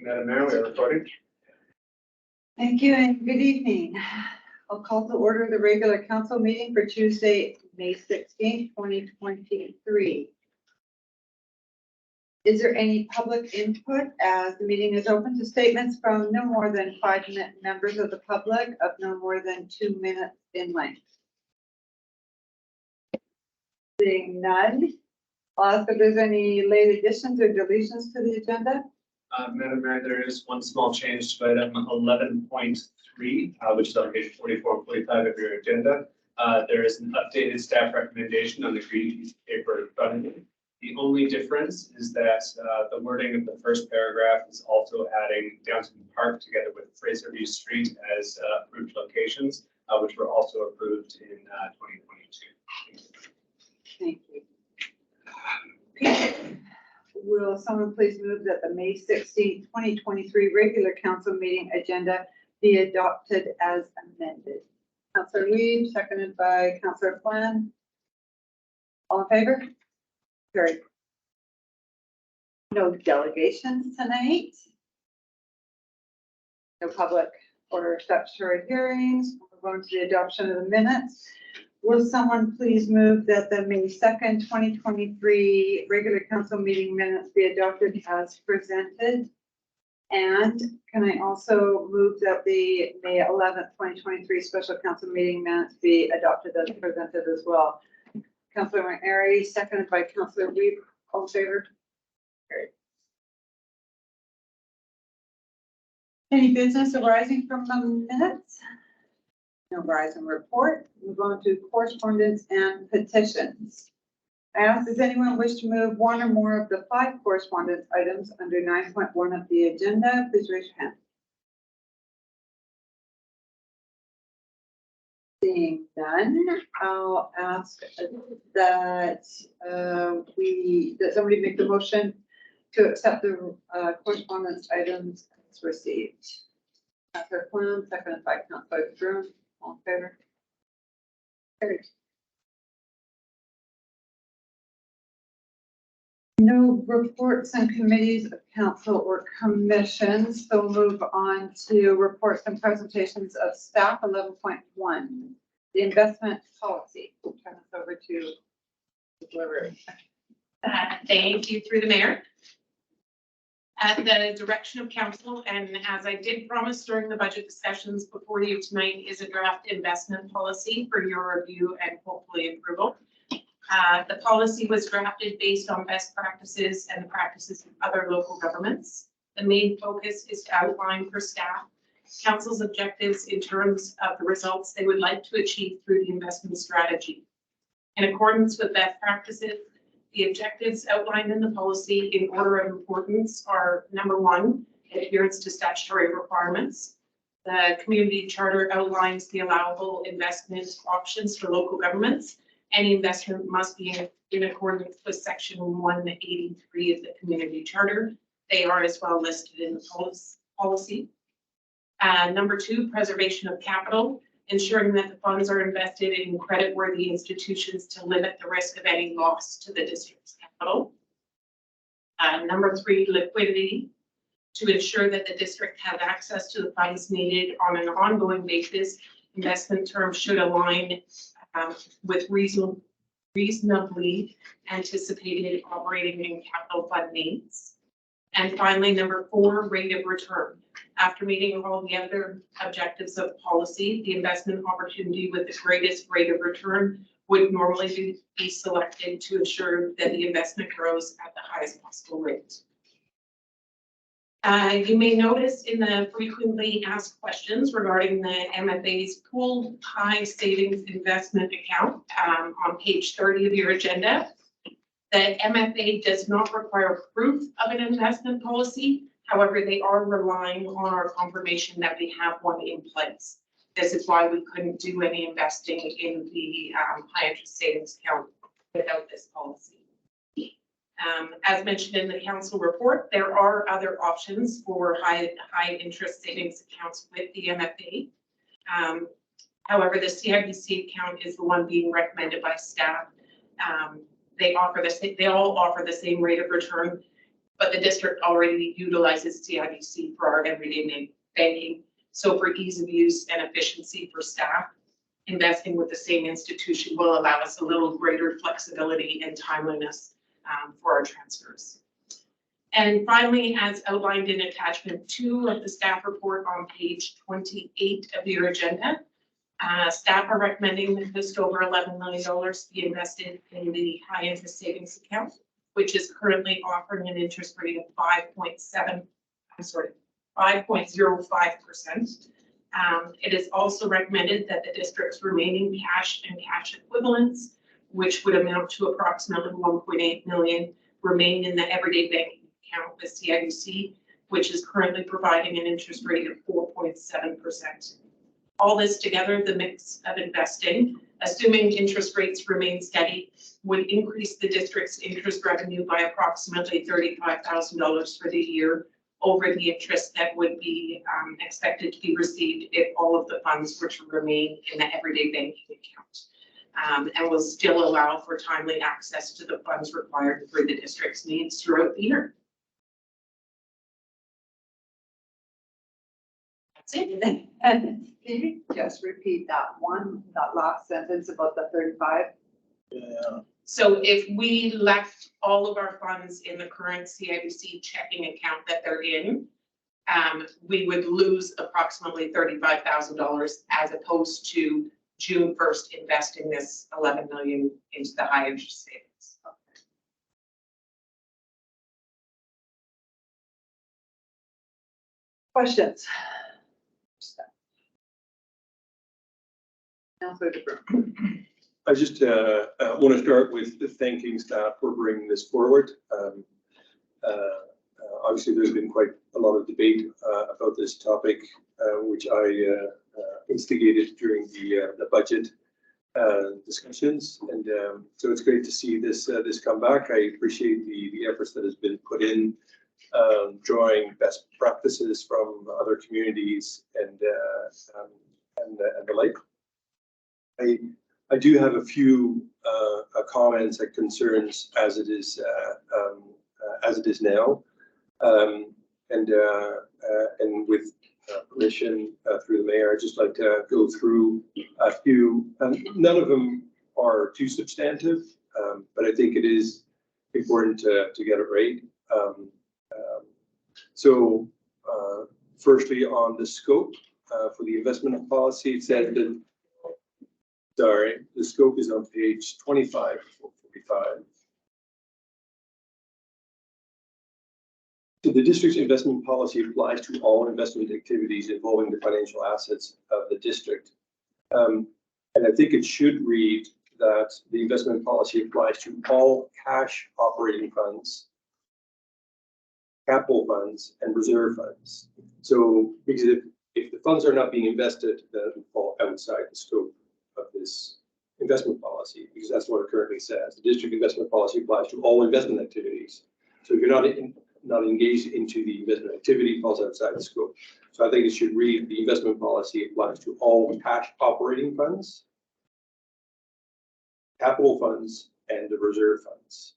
you, Madam Mayor. We are recording. Thank you and good evening. I'll call to order the regular council meeting for Tuesday, May 16th, 2023. Is there any public input as the meeting is open to statements from no more than 5 members of the public of no more than 2 minutes in length? Seeing none, I'll ask if there's any late additions or deletions to the agenda. Madam Mayor, there is one small change to item 11.3, which is on page 44 and 45 of your agenda. There is an updated staff recommendation on the green piece of paper in front of you. The only difference is that the wording of the first paragraph is also adding Downton Park together with Fraserview Street as approved locations, which were also approved in 2022. Thank you. Will someone please move that the May 16, 2023 regular council meeting agenda be adopted as amended? Councillor Reid, seconded by Councillor Flynn. All in favor? Carried. No delegations tonight. No public or statutory hearings. We'll go on to the adoption of the minutes. Will someone please move that the May 2nd, 2023 regular council meeting minutes be adopted as presented? And can I also move that the May 11th, 2023 special council meeting minutes be adopted as presented as well? Councillor McNary, seconded by Councillor Reid. All in favor? Carried. Any business arising from the minutes? No Verizon report. Move on to correspondence and petitions. I ask, does anyone wish to move one or more of the 5 correspondence items under 9.1 of the agenda? Please raise your hand. Seeing none, I'll ask that that somebody make the motion to accept the correspondence items as received. Councillor Flynn, seconded by Councillor Drew. All in favor? Carried. No reports and committees of council or commissions, so we'll move on to reports and presentations of staff. 11.1, the investment policy. I'll turn this over to the delivery. Thank you through the mayor. At the direction of council, and as I did promise during the budget discussions before you tonight, is a draft investment policy for your review and hopefully approval. The policy was drafted based on best practices and the practices of other local governments. The main focus is to outline for staff council's objectives in terms of the results they would like to achieve through the investment strategy. In accordance with best practices, the objectives outlined in the policy in order of importance are: number 1, adherence to statutory requirements. The community charter outlines the allowable investment options for local governments. Any investment must be in accordance with section 183 of the community charter. They are as well listed in the policy. Number 2, preservation of capital, ensuring that the funds are invested in creditworthy institutions to limit the risk of any loss to the district's capital. Number 3, liquidity, to ensure that the district has access to the funds needed on an ongoing basis. Investment terms should align with reasonably anticipated operating and capital fund needs. And finally, number 4, rate of return. After meeting all the other objectives of policy, the investment opportunity with the greatest rate of return would normally be selected to ensure that the investment grows at the highest possible rate. You may notice in the frequently asked questions regarding the MFA's pooled high savings investment account on page 30 of your agenda, that MFA does not require proof of an investment policy. However, they are relying on our confirmation that we have one in place. This is why we couldn't do any investing in the high interest savings account without this policy. As mentioned in the council report, there are other options for high interest savings accounts with the MFA. However, the CIBC account is the one being recommended by staff. They all offer the same rate of return, but the district already utilizes CIBC for our everyday banking. So for ease of use and efficiency for staff, investing with the same institution will allow us a little greater flexibility and timeliness for our transfers. And finally, as outlined in attachment 2 of the staff report on page 28 of your agenda, staff are recommending that just over $11 million be invested in the high interest savings account, which is currently offering an interest rate of 5.05%. It is also recommended that the district's remaining cash and cash equivalents, which would amount to approximately 1.8 million, remain in the everyday banking account with CIBC, which is currently providing an interest rate of 4.7%. All this together, the mix of investing, assuming interest rates remain steady, would increase the district's interest revenue by approximately $35,000 for the year over the interest that would be expected to be received if all of the funds were to remain in the everyday banking account. And will still allow for timely access to the funds required for the district's needs throughout the year. That's it. And can you just repeat that last sentence about the 35? Yeah. So if we left all of our funds in the current CIBC checking account that they're in, we would lose approximately $35,000 as opposed to June 1st investing this 11 million into the high interest savings. Questions? Councillor DeBruin. I just want to start with thanking staff for bringing this forward. Obviously, there's been quite a lot of debate about this topic, which I instigated during the budget discussions, and so it's great to see this come back. I appreciate the efforts that has been put in, drawing best practices from other communities and the like. I do have a few comments and concerns as it is now, and with permission through the mayor, I'd just like to go through a few. None of them are too substantive, but I think it is important to get it right. So, firstly, on the scope for the investment policy, it said that. Sorry, the scope is on page 25 or 45. So the district's investment policy applies to all investment activities involving the financial assets of the district. And I think it should read that the investment policy applies to all cash operating funds, capital funds, and reserve funds. So because if the funds are not being invested, then it will fall outside the scope of this investment policy, because that's what it currently says. The district investment policy applies to all investment activities. So if you're not engaged into the investment activity, it falls outside the scope. So I think it should read the investment policy applies to all cash operating funds, capital funds, and the reserve funds.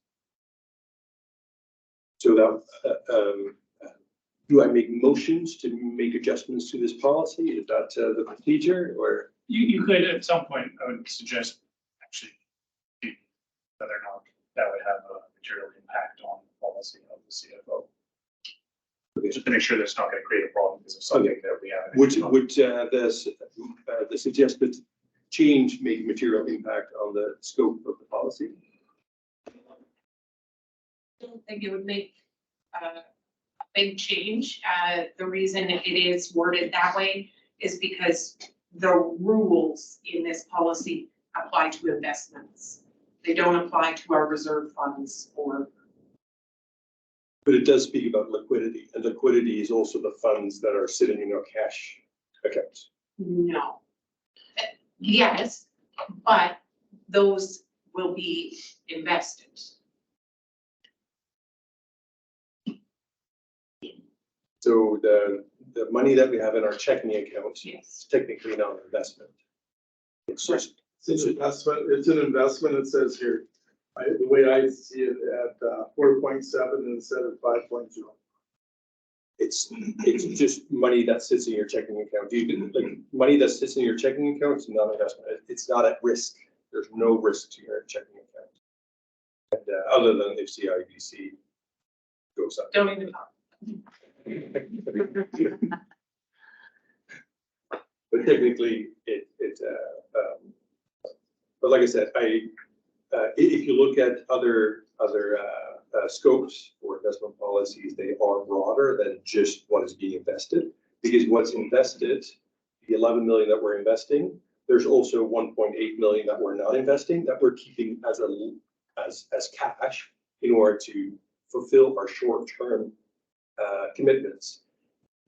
So that do I make motions to make adjustments to this policy? Is that the procedure, or? You could, at some point, I would suggest actually whether or not that would have a material impact on the policy of the CFO. Okay. Just to make sure that's not going to create a problem because of something that we have. Would the suggested change make material impact on the scope of the policy? I don't think it would make a big change. The reason it is worded that way is because the rules in this policy apply to investments. They don't apply to our reserve funds or. But it does speak about liquidity, and liquidity is also the funds that are sitting in our cash accounts. No. Yes, but those will be invested. So the money that we have in our checking account Yes. is technically not an investment. It's just It's an investment, it says here. The way I see it at 4.7 instead of 5.0. It's just money that sits in your checking account. You can, like, money that sits in your checking account is not investment. It's not at risk. There's no risk to your checking account. And other than if CIBC goes up. Don't even talk. But technically, but like I said, if you look at other scopes for investment policies, they are broader than just what is being invested. Because what's invested, the 11 million that we're investing, there's also 1.8 million that we're not investing, that we're keeping as cash in order to fulfill our short-term commitments.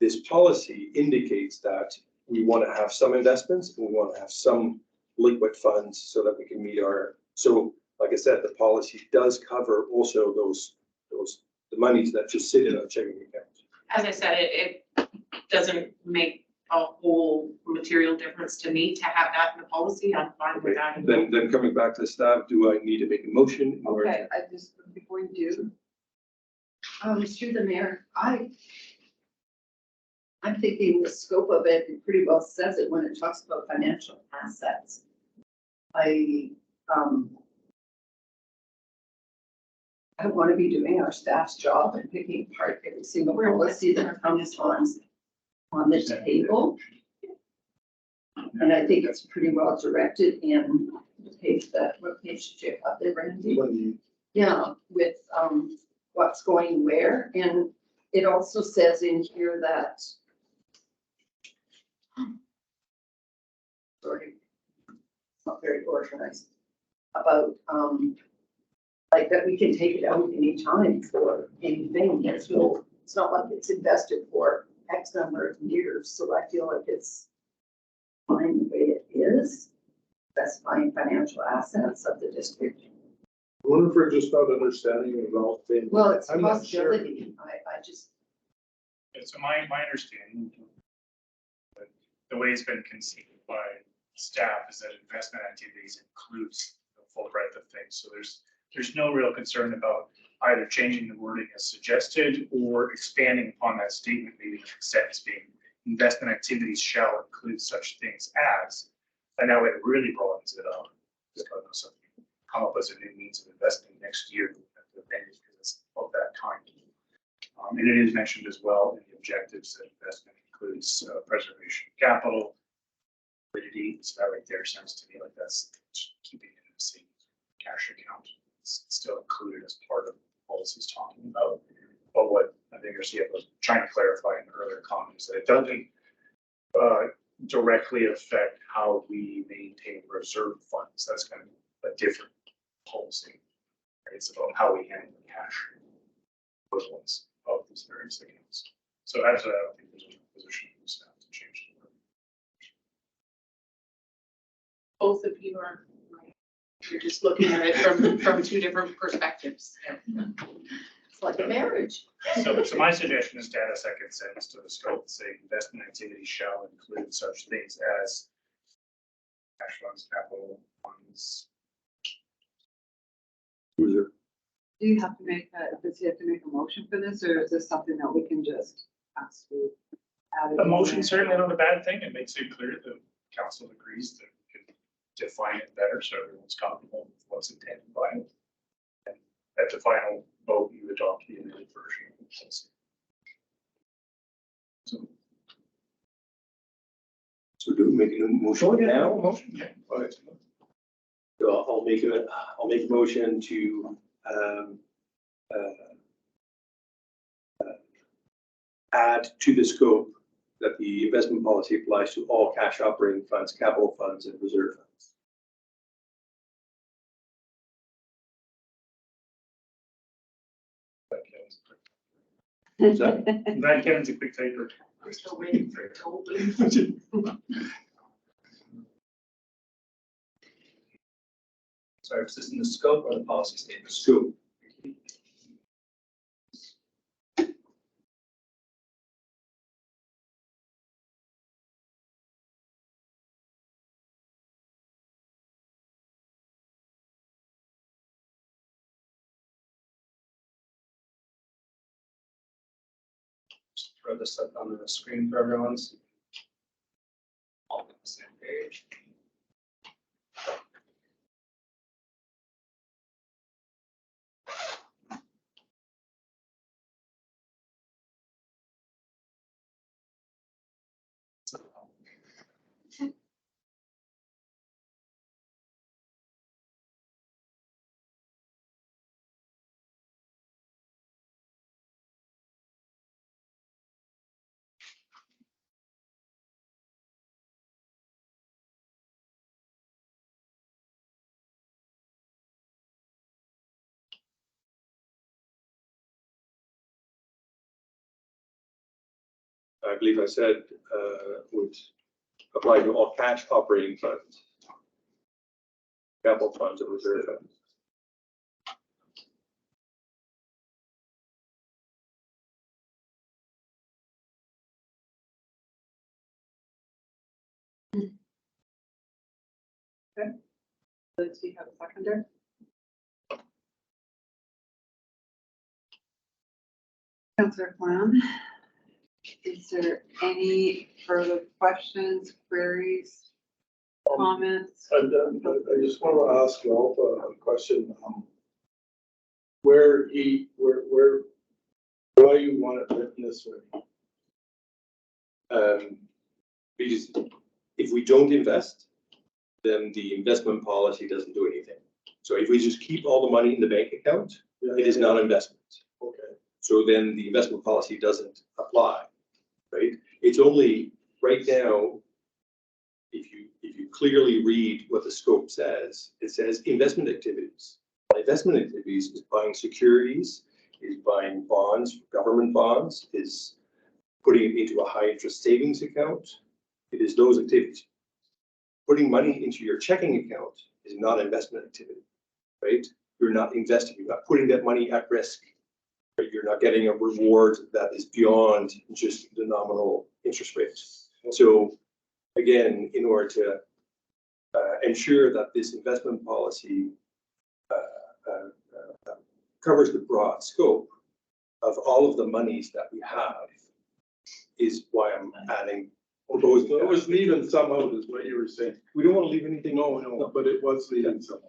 This policy indicates that we want to have some investments and we want to have some liquid funds so that we can meet our, so like I said, the policy does cover also the monies that just sit in our checking account. As I said, it doesn't make a whole material difference to me to have that in the policy. I'm fine with that. Then coming back to the staff, do I need to make a motion? in order Okay, I just, before you do, Through the mayor, I'm thinking the scope of it pretty well says it when it talks about financial assets. I don't want to be doing our staff's job and picking apart every single policy that comes on this table. And I think it's pretty well directed in the page what page did you have there, Randy? Yeah, with what's going where. And it also says in here that, sorry, it's not very organized, about like that we can take it out anytime for anything. It's not like it's invested for X number of years. So I feel like it's fine the way it is, specifying financial assets of the district. I wonder if we're just not understanding about things. Well, it's a I'm not sure. possibility. I just, Yeah, so my understanding, the way it's been conceived by staff is that investment activities includes the full breadth of things. So there's no real concern about either changing the wording as suggested or expanding upon that statement, maybe the sentence being investment activities shall include such things as, and now it really broadens it out. Something come up as a new means of investing next year because it's of that kind. And it is mentioned as well in the objectives that investment includes preservation of capital, liquidity. So that right there sounds to me like that's keeping it in the same cash account. It's still included as part of the policies talking about. But what I think our CFO was trying to clarify in the earlier comment is that it doesn't directly affect how we maintain reserve funds. That's kind of a different policy. It's about how we handle the cash equivalents of these various accounts. So actually, I don't think there's a position for staff to change the word. Both of you are right. You're just looking at it from two different perspectives. it's like a marriage. So my suggestion is to add a second sentence to the scope, saying investment activities shall include such things as cash funds, capital funds. User. do you have to make does he have to make a motion for this, or is this something that we can just ask to add? it A in motion there? certainly not a bad thing. It makes it clear that council agrees that we can define it better so everyone's comfortable with what's intended by it. And at the final vote, you adopt the amended version of the policy. So do we make a motion now? Motion, yeah. All right. So I'll make a motion to add to the scope that the investment policy applies to all cash operating funds, capital funds, and reserve funds. Is that- I'm glad Kevin's a quick typer. We're still waiting for it to open. Sorry, is this in the scope or the policy statement? Scope. throw this up on the screen for everyone's. All on the same page. I believe I said, would apply to all cash operating funds, capital funds and reserve funds. Does he have a seconder? Councillor Clown, is there any further questions, queries, comments? I just want to ask Ralph a question. Why you want it written this way? Because if we don't invest, then the investment policy doesn't do anything. So if we just keep all the money in the bank account, it is not investment. Okay. So then the investment policy doesn't apply, right? It's only right now, if you clearly read what the scope says, it says investment activities. Investment activities is buying securities, is buying bonds, government bonds, is putting it into a high interest savings account. It is those activities. Putting money into your checking account is not investment activity, right? You're not investing, you're not putting that money at risk. Right? You're not getting a reward that is beyond just the nominal interest rates. So again, in order to ensure that this investment policy covers the broad scope of all of the monies that we have, is why I'm adding. So it was leaving some out, is what you were saying. We don't want to leave anything. No, but it was leaving some.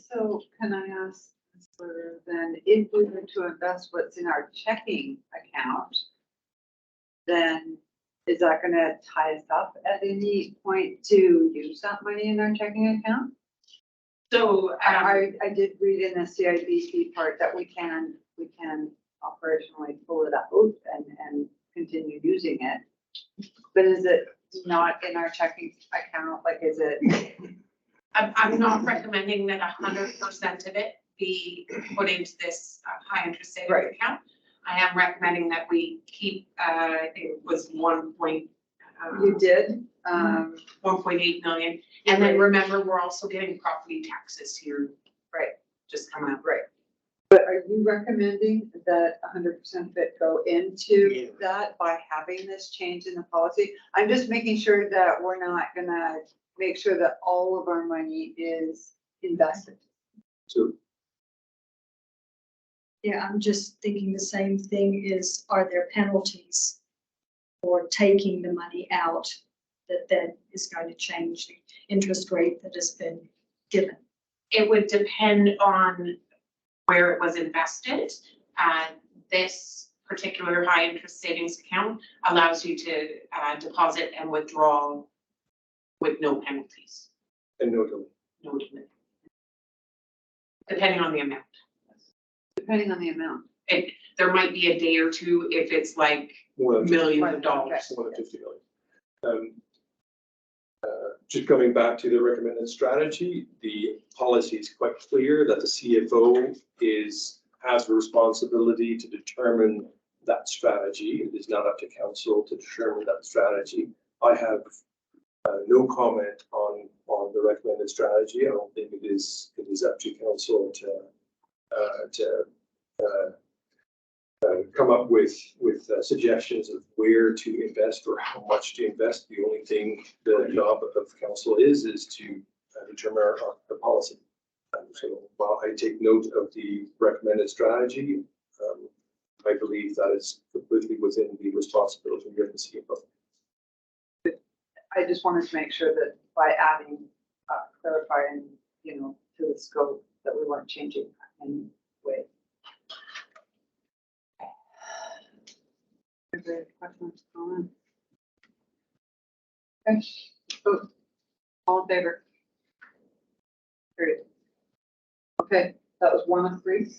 So can I ask, then, if we were to invest what's in our checking account, then is that gonna tie us up at any point to use that money in our checking account? So, I did read in the CIBC part that we can operationally pull it out and continue using it. But is it not in our checking account? Like, is it? I'm not recommending that 100% of it be put into this high interest savings Right. account. I am recommending that we keep, I think it was You did, 1.8 million. And then remember, we're also getting property taxes here. Right. Just come out. right. But are you recommending that 100% of it go into that by having this change in the policy? I'm just making sure that we're not gonna make sure that all of our money is invested. So Yeah, I'm just thinking the same thing is, are there penalties for taking the money out that is going to change the interest rate that has been given? It would depend on where it was invested. This particular high interest savings account allows you to deposit and withdraw with no penalties. and no delay. No delay. Depending on the amount. Depending on the amount. There might be a day or two if it's like More than millions of dollars. more than 50 million. Just coming back to the recommended strategy, the policy is quite clear that the CFO has the responsibility to determine that strategy. It is not up to council to determine that strategy. I have no comment on the recommended strategy. I don't think it is up to council to come up with suggestions of where to invest or how much to invest. The only thing the job of council is to determine the policy. So while I take note of the recommended strategy, I believe that it's completely within the responsibility of the CFO. I just wanted to make sure that by adding, clarifying, to the scope, that we weren't changing any way. Is there questions, comments? Okay, vote. All in favor? Period. Okay, that was 1 of 3.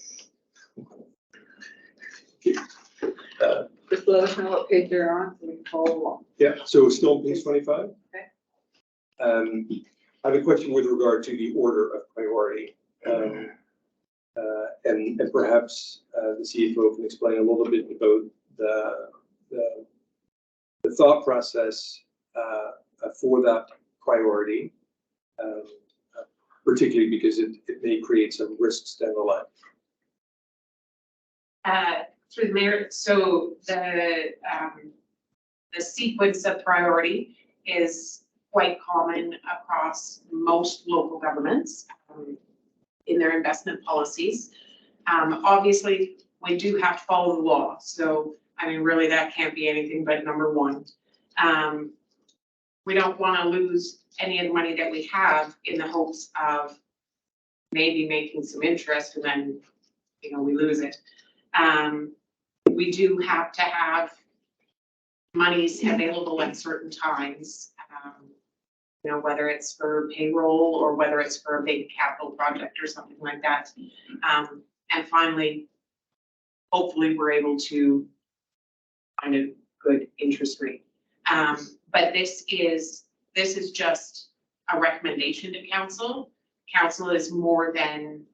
Just let us know what page you're on so we can follow along. Yeah, so still on page 25. Okay. I have a question with regard to the order of priority. And perhaps the CFO can explain a little bit about the thought process for that priority, particularly because it may create some risks down the line. Through the mayor, so the sequence of priority is quite common across most local governments in their investment policies. Obviously, we do have to follow the law. So, I mean, really, that can't be anything but number 1. We don't want to lose any of the money that we have in the hopes of maybe making some interest and then, we lose it. We do have to have monies available at certain times, whether it's for payroll or whether it's for a big capital project or something like that. And finally, hopefully we're able to find a good interest rate. But this is just a recommendation to council. Council is more than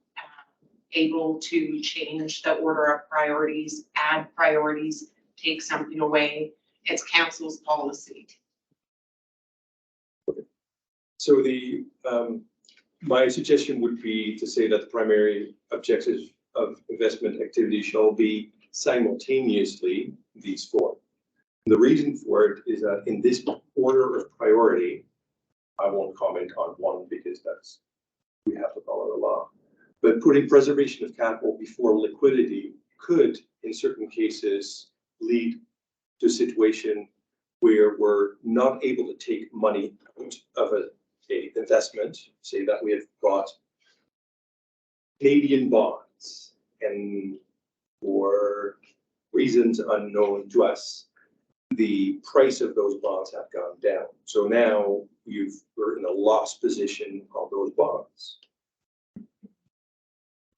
able to change the order of priorities, add priorities, take something away. It's council's policy. So my suggestion would be to say that the primary objectives of investment activity shall be simultaneously these 4. The reason for it is that in this order of priority, I won't comment on 1 because we have to follow the law. But putting preservation of capital before liquidity could, in certain cases, lead to a situation where we're not able to take money out of an investment, say that we have bought Canadian bonds, and for reasons unknown to us, the price of those bonds have gone down. So now we're in a loss position on those bonds.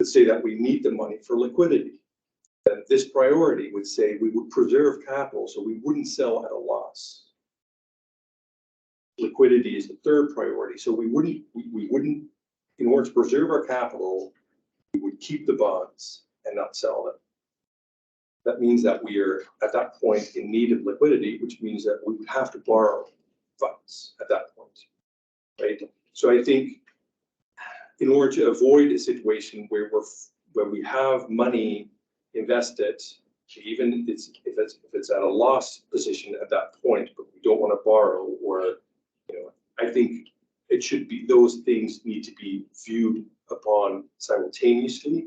Let's say that we need the money for liquidity. Then this priority would say we would preserve capital so we wouldn't sell at a loss. Liquidity is the 3rd priority. So we wouldn't, in order to preserve our capital, we would keep the bonds and not sell them. That means that we are at that point in need of liquidity, which means that we would have to borrow funds at that point, right? So I think in order to avoid a situation where we have money invested, even if it's at a loss position at that point, but we don't want to borrow, or I think it should be, those things need to be viewed upon simultaneously,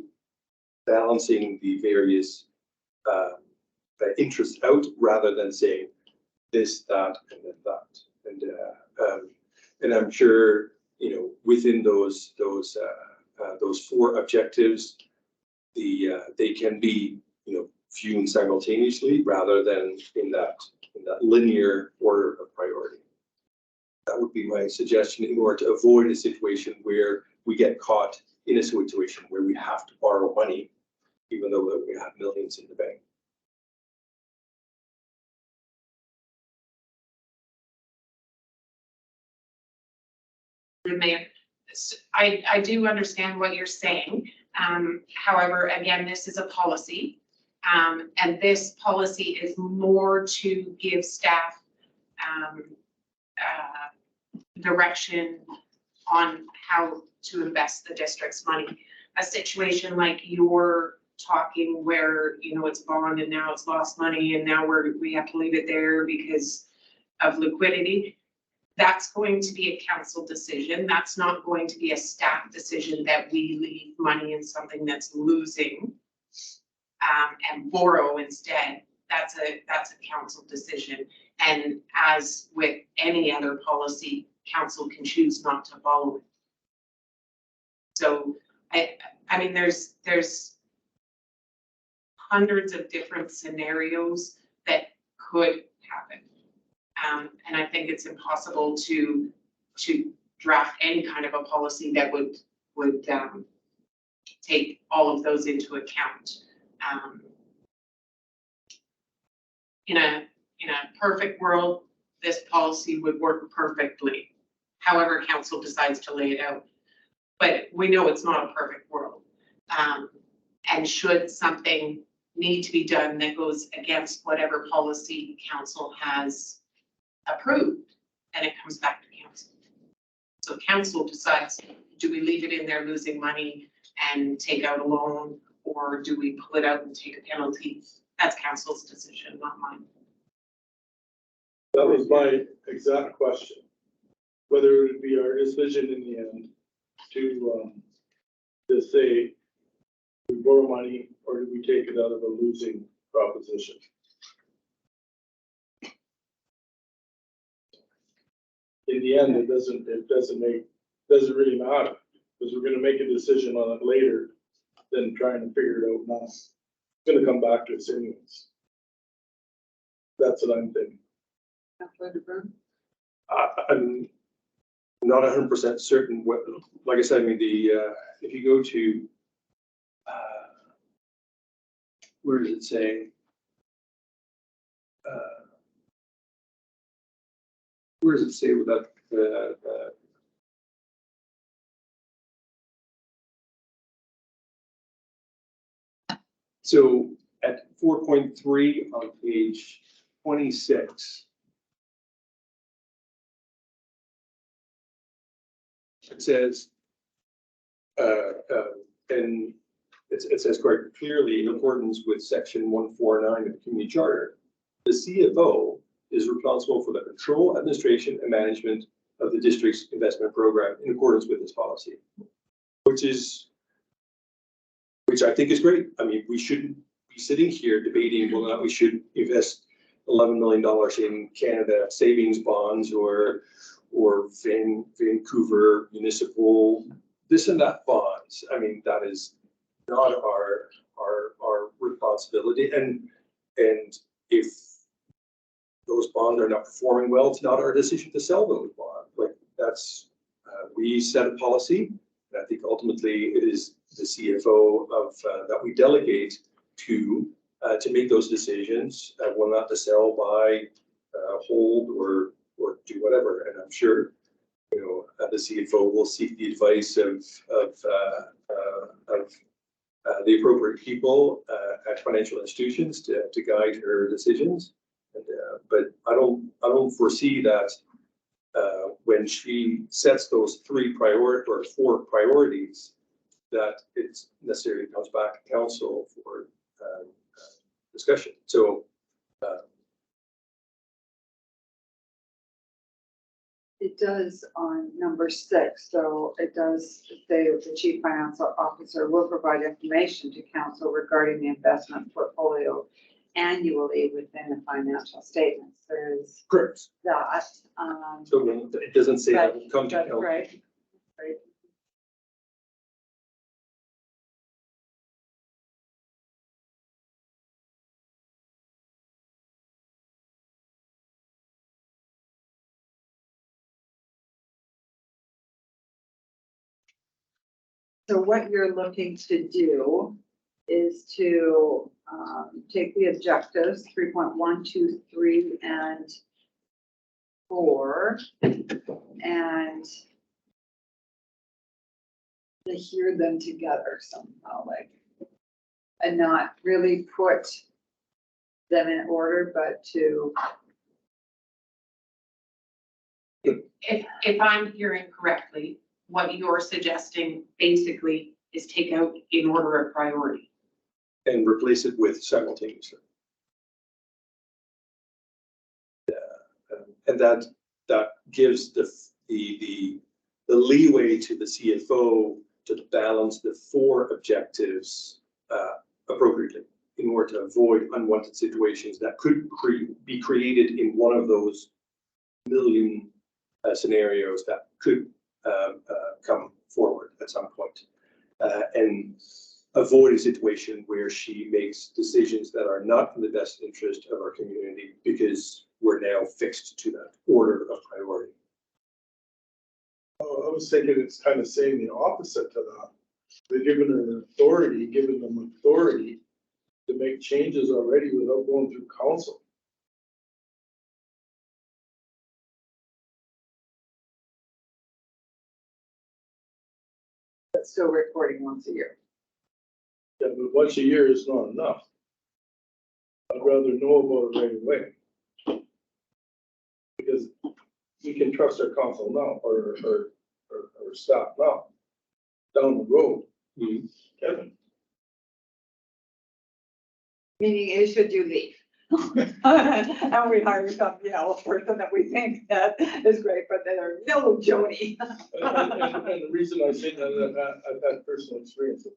balancing the various interests out, rather than saying this, that, and then that. And I'm sure within those 4 objectives, they can be viewed simultaneously rather than in that linear order of priority. That would be my suggestion in order to avoid a situation where we get caught in a situation where we have to borrow money, even though we have millions in the bank. Mayor, I do understand what you're saying. However, again, this is a policy, and this policy is more to give staff direction on how to invest the district's money. A situation like you're talking where, it's bond and now it's lost money and now we have to leave it there because of liquidity. That's going to be a council decision. That's not going to be a staff decision that we leave money in something that's losing and borrow instead. that's a council decision. And as with any other policy, council can choose not to follow it. So I mean, there's hundreds of different scenarios that could happen. And I think it's impossible to draft any kind of a policy that would take all of those into account. In a perfect world, this policy would work perfectly, however council decides to lay it out. But we know it's not a perfect world. And should something need to be done that goes against whatever policy council has approved, and it comes back to council. So council decides, do we leave it in there losing money and take out a loan, or do we pull it out and take a penalty? That's council's decision, not mine. That was my exact question. Whether it would be our decision in the end to say, we borrow money or do we take it out of a losing proposition? In the end, it doesn't really matter, because we're gonna make a decision on it later than trying to figure it out now. It's gonna come back to us anyways. That's what I'm thinking. I'm not 100% certain what, like I said, I mean, if you go to, where does it say? Where does it say with that? So at 4.3 on page 26, it says, and it says quite clearly, in accordance with section 149 of the community charter, the CFO is responsible for the control, administration, and management of the district's investment program in accordance with this policy, which I think is great. I mean, we shouldn't be sitting here debating whether or not we should invest $11 million in Canada savings bonds or Vancouver municipal this and that bonds. I mean, that is not our responsibility. And if those bonds are not performing well, it's not our decision to sell those bonds. Like that's, we set a policy, and I think ultimately it is the CFO of that we delegate to make those decisions, whether not to sell, buy, hold, or do whatever. And I'm sure, you know, the CFO will seek the advice of the appropriate people at financial institutions to guide her decisions. And, but I don't foresee that when she sets those 3 priority or 4 priorities, that it necessarily comes back to council for discussion. So it does on number 6, so it does say that the chief financial officer will provide information to council regarding the investment portfolio annually within the financial statements. There's correct. that. So it doesn't say that will come to That's council. right. So what you're looking to do is to take the objectives 3.1, 2, 3, and 4 and adhere them together somehow, like, and not really put them in order, but to. If I'm hearing correctly, what you're suggesting basically is take out in order of priority. And replace it with simultaneously. And that gives the leeway to the CFO to balance the 4 objectives appropriately. in order to avoid unwanted situations that could be created in one of those million scenarios that could come forward at some point. And avoid a situation where she makes decisions that are not in the best interest of our community because we're now fixed to that order of priority. Oh, I was thinking it's kind of saying the opposite to that. They're giving them authority to make changes already without going through council. But still reporting once a year. Yeah, but once a year is not enough. I'd rather know about it right away. Because we can trust our council now, or staff now. Down the road, Kevin. Meaning is should you leave? And we hire somebody else, person that we think that is great, but they're no Joni. And the reason I say that, I've had personal experience with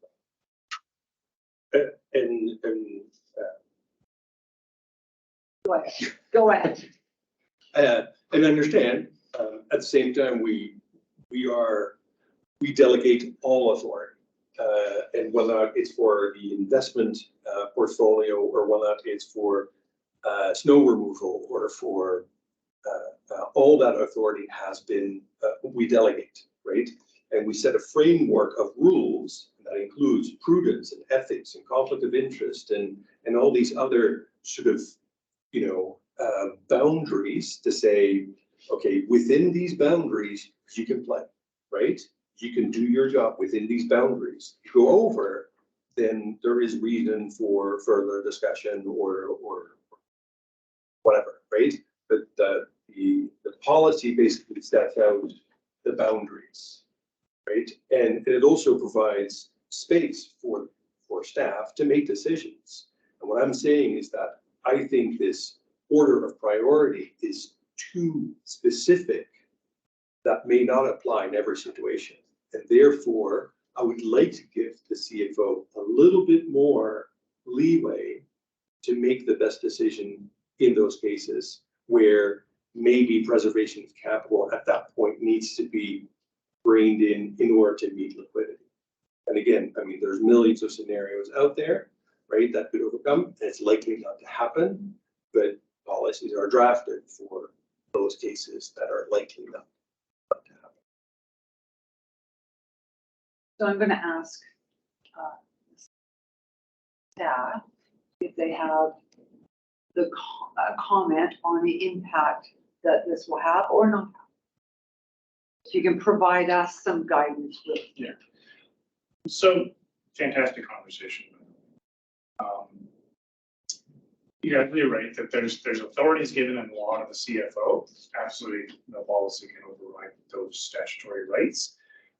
that. And Go ahead. Go ahead. and understand, at the same time, we delegate all authority. And whether or not it's for the investment portfolio or whether or not it's for snow removal or for all that authority has been, we delegate, right? And we set a framework of rules that includes prudence and ethics and conflict of interest and all these other sort of, boundaries to say, okay, within these boundaries, you can play, right? You can do your job within these boundaries. You go over, then there is reason for further discussion or whatever, right? But the policy basically sets out the boundaries, right? And it also provides space for staff to make decisions. And what I'm saying is that I think this order of priority is too specific that may not apply in every situation. And therefore, I would like to give the CFO a little bit more leeway to make the best decision in those cases where maybe preservation of capital at that point needs to be reined in order to meet liquidity. And again, I mean, there's millions of scenarios out there, right, that could overcome, and it's likely not to happen, but policies are drafted for those cases that are likely not to happen. So I'm going to ask staff if they have the comment on the impact that this will have or not have. So you can provide us some guidance with. Yeah. So fantastic conversation. You're right that there's authorities given in the law to the CFO. Absolutely, no policy can override those statutory rights.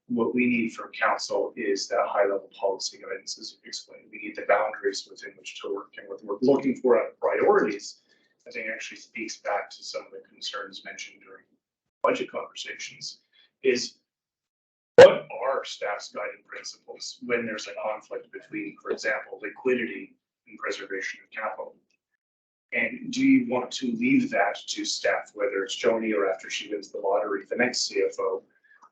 What we need from council is that high-level policy guidance, as you explained. We need the boundaries within which to work, and what we're looking for at priorities, I think actually speaks back to some of the concerns mentioned during budget conversations, is what are staff's guiding principles when there's a conflict between, for example, liquidity and preservation of capital? And do you want to leave that to staff, whether it's Joni or after she wins the lottery, the next CFO,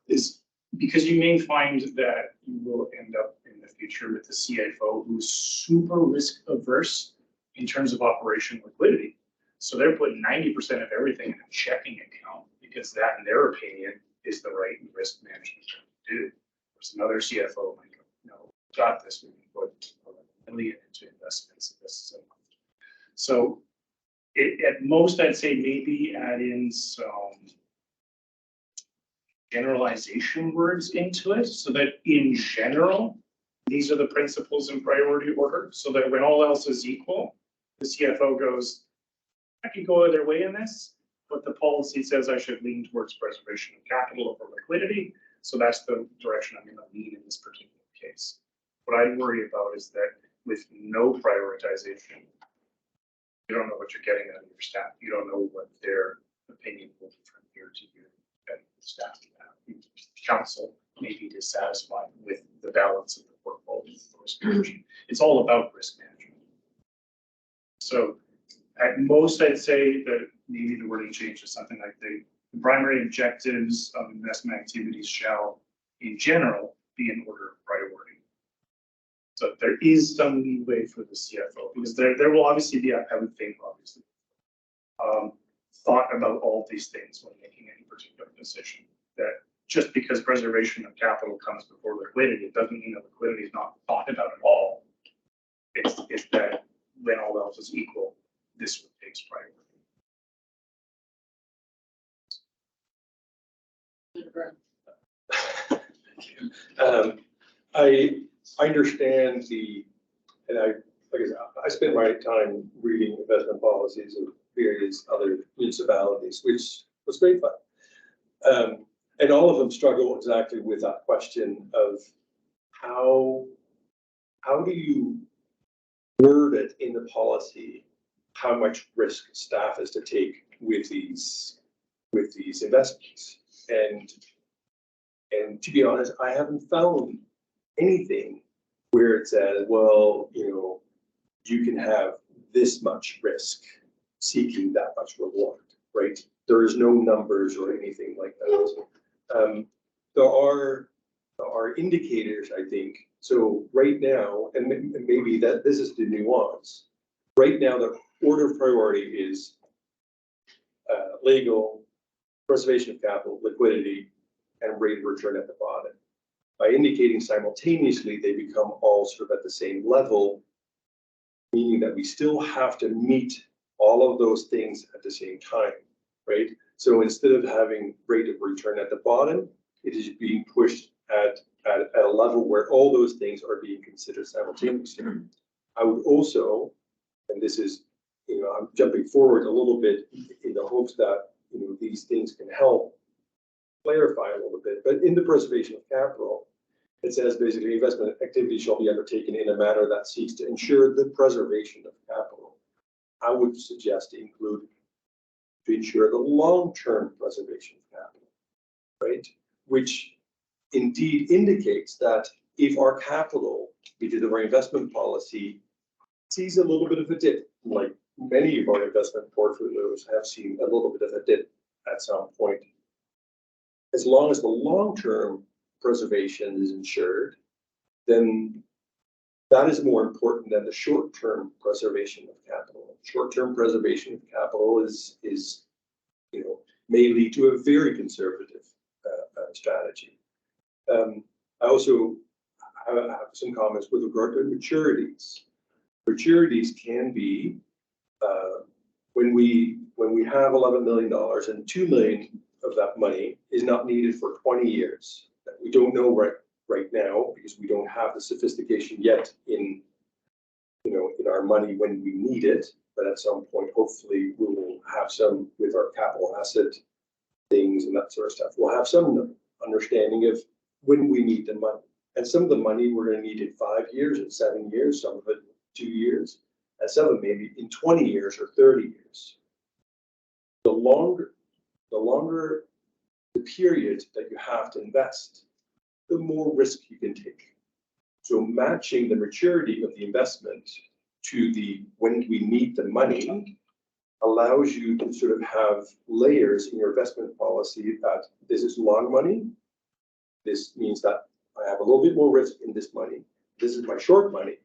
is because you may find that you will end up in the future with a CFO who's super risk averse in terms of operation liquidity. So they're putting 90% of everything in a checking account because that, in their opinion, is the right risk management to do. There's another CFO like, no, got this. We can put $1 million into investments in this. So at most, I'd say maybe add in some generalization words into it so that in general, these are the principles in priority order, so that when all else is equal, the CFO goes, I can go either way in this, but the policy says I should lean towards preservation of capital over liquidity. So that's the direction I'm going to lean in this particular case. What I worry about is that with no prioritization, you don't know what you're getting out of your staff. You don't know what their opinion will be from year to year. And staff, council may be dissatisfied with the balance of the portfolio. It's all about risk management. So at most, I'd say that maybe the wording change to something like the primary objectives of investment activities shall, in general, be in order of priority. So there is some leeway for the CFO, because there will obviously be, I would think, obviously, thought about all these things when making any particular decision. That just because preservation of capital comes before liquidity, it doesn't mean that liquidity is not thought about at all. It's that when all else is equal, this would take priority. I understand and like I said, I spend my time reading investment policies of various other municipalities, which was great fun. And all of them struggle exactly with that question of how do you word it in the policy, how much risk staff is to take with these investments. And to be honest, I haven't found anything where it says, well, you can have this much risk seeking that much reward, right? There is no numbers or anything like that. There are indicators, I think. So right now, and maybe that this is the nuance. Right now, the order of priority is legal, preservation of capital, liquidity, and rate of return at the bottom. By indicating simultaneously, they become all sort of at the same level, meaning that we still have to meet all of those things at the same time, right? So instead of having rate of return at the bottom, it is being pushed at a level where all those things are being considered simultaneously. I would also, and this is, I'm jumping forward a little bit in the hopes that, these things can help clarify a little bit, but in the preservation of capital, it says basically investment activities shall be undertaken in a manner that seeks to ensure the preservation of capital. I would suggest to include to ensure the long-term preservation of capital, right? Which indeed indicates that if our capital, because of our investment policy, sees a little bit of a dip, like many of our investment portfolios have seen a little bit of a dip at some point, as long as the long-term preservation is ensured, then that is more important than the short-term preservation of capital. Short-term preservation of capital is may lead to a very conservative strategy. I also have some comments with regard to maturities. Maturities can be when we have $11 million and $2 million of that money is not needed for 20 years. We don't know right now because we don't have the sophistication yet in our money when we need it. But at some point, hopefully, we will have some with our capital asset things and that sort of stuff. We'll have some understanding of when we need the money. And some of the money we're going to need in 5 years and 7 years, some of it 2 years, and some of it maybe in 20 years or 30 years. The longer the period that you have to invest, the more risk you can take. So matching the maturity of the investment to when we need the money allows you to sort of have layers in your investment policy that this is long money. This means that I have a little bit more risk in this money. This is my short money,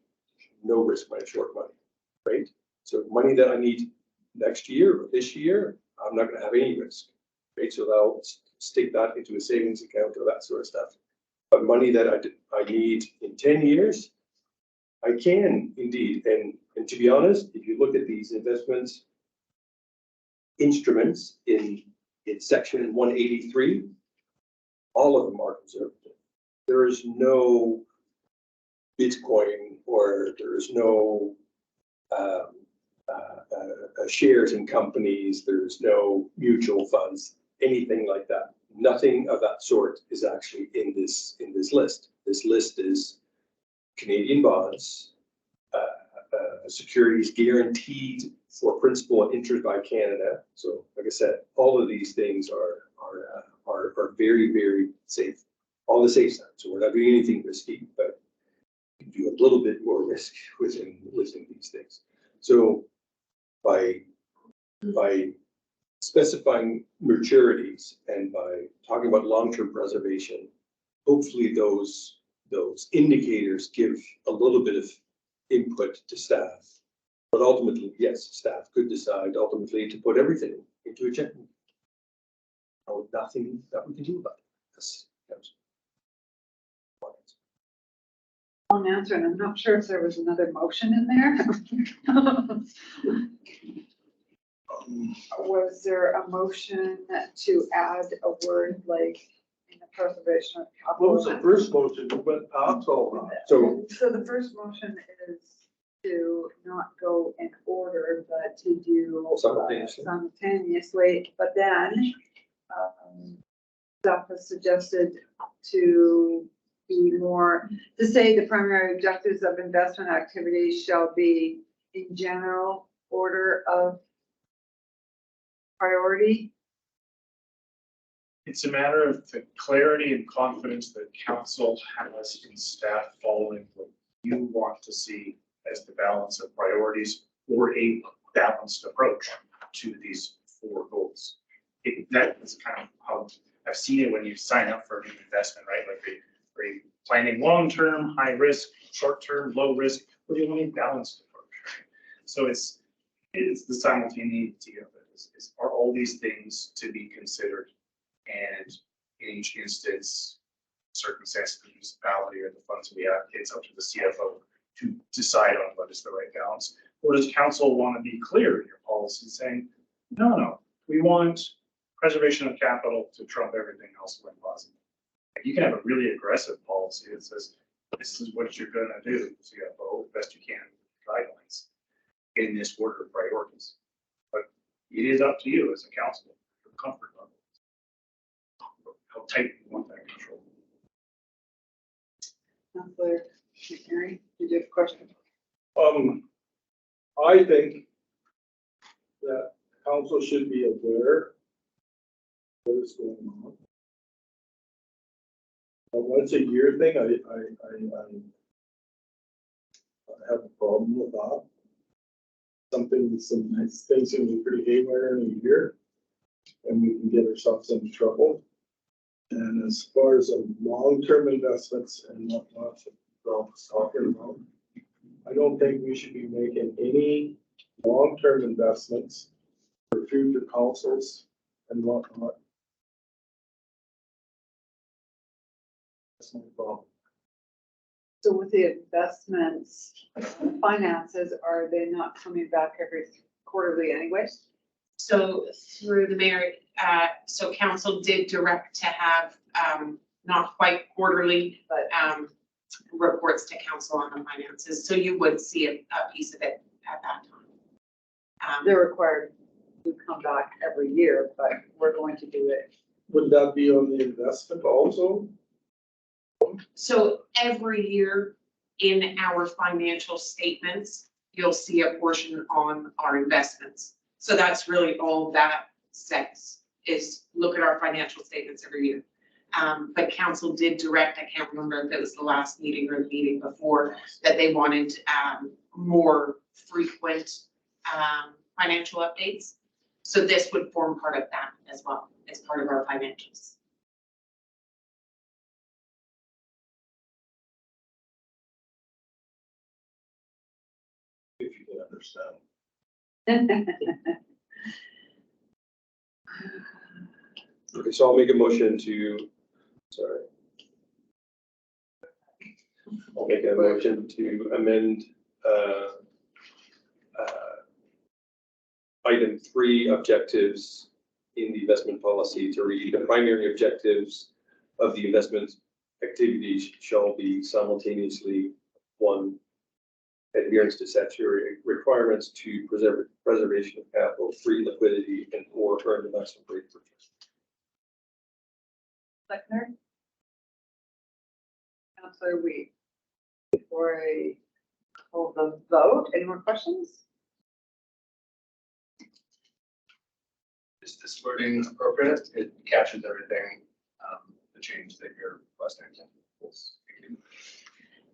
no risk my short money, right? So money that I need next year or this year, I'm not going to have any risk, right? So I'll stick that into a savings account or that sort of stuff. But money that I need in 10 years, I can indeed. And to be honest, if you look at these investments instruments in section 183, all of them are conservative. There is no Bitcoin or there is no shares in companies. There's no mutual funds, anything like that. Nothing of that sort is actually in this list. This list is Canadian bonds, securities guaranteed for principal and interest by Canada. So, like I said, all of these things are very, very safe. On the safe side. So we're not doing anything risky, but we do a little bit more risk within these things. So by specifying maturities and by talking about long-term preservation, hopefully those indicators give a little bit of input to staff. But ultimately, yes, staff could decide ultimately to put everything into a check. Oh, nothing that we can do about it. That's Long answer, and I'm not sure if there was another motion in there. Was there a motion to add a word like in the preservation of capital? What was the first motion? We went past all that. So So the first motion is to not go in order, but to do Simultaneously. simultaneously. But then staff has suggested to be more, to say the primary objectives of investment activities shall be in general order of priority. It's a matter of the clarity and confidence that council has in staff following what you want to see as the balance of priorities or a balanced approach to these 4 goals. That's kind of how I've seen it when you sign up for a new investment, right? Like are you planning long-term, high risk, short-term, low risk, or do you want a balanced approach? Right? So it's the simultaneity of it. Are all these things to be considered? And in each instance, circumstance of the municipality or the funds we have, it's up to the CFO to decide on what is the right balance. Or does council want to be clear in your policy saying, no, we want preservation of capital to trump everything else when possible. Like you can have a really aggressive policy that says, this is what you're going to do, CFO, best you can, guidelines in this order of priorities. But it is up to you as a council, your comfort level. How tight you want that control. Councilor McNary, did you have a question? I think that council should be aware of what is going on. A once a year thing, I have a problem with that. Some nice things can be pretty haywire in a year, and we can get ourselves into trouble. And as far as long-term investments and whatnot, Ralph's talking about, I don't think we should be making any long-term investments for future councils and whatnot. That's my problem. So with the investments, finances, are they not coming back every quarterly anyways? So through the mayor, so council did direct to have, not quite quarterly, but reports to council on the finances. So you would see a piece of it at that time. They're required to come back every year, but we're going to do it. Would that be on the investment also? So every year in our financial statements, you'll see a portion on our investments. So that's really all that says, is look at our financial statements every year. But council did direct, I can't remember if it was the last meeting or the meeting before, that they wanted more frequent financial updates. So this would form part of that as well, as part of our financials. If you can understand. okay, so I'll make a motion to, sorry. I'll make a motion to amend item 3 objectives in the investment policy to read the primary objectives of the investment activities shall be simultaneously 1, adherence to statutory requirements, 2, preservation of capital, 3, liquidity, and 4, earned investment rate of return. Seconder? Councilor Weed. Before I call the vote, any more questions? Is this wording appropriate? It captures everything, the change that you're requesting.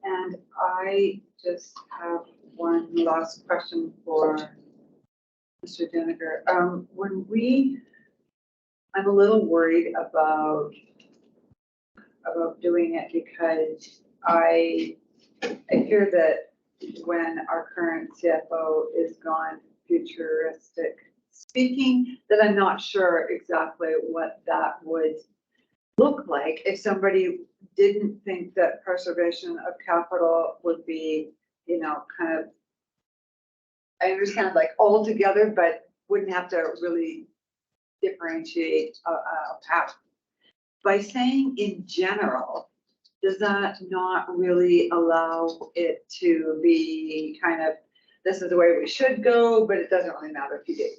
And I just have one last question for Mr. Deniger, I'm a little worried about doing it because I fear that when our current CFO is gone, futuristic speaking, that I'm not sure exactly what that would look like if somebody didn't think that preservation of capital would be, kind of, I understand like all together, but wouldn't have to really differentiate a path. By saying in general, does that not really allow it to be kind of, this is the way we should go, but it doesn't really matter if you do?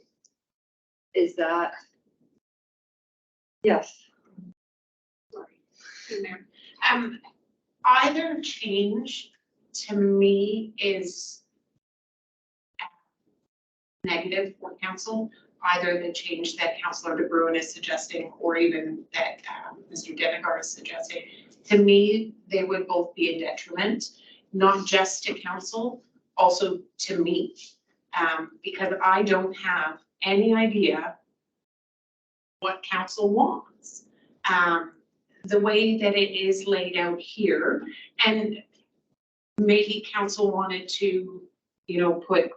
Is that? Yes. in there. Either change to me is negative for council, either the change that Councillor De Bruin is suggesting or even that Mr. Deniger is suggesting. To me, they would both be a detriment, not just to council, also to me, because I don't have any idea what council wants. The way that it is laid out here, and maybe council wanted to, put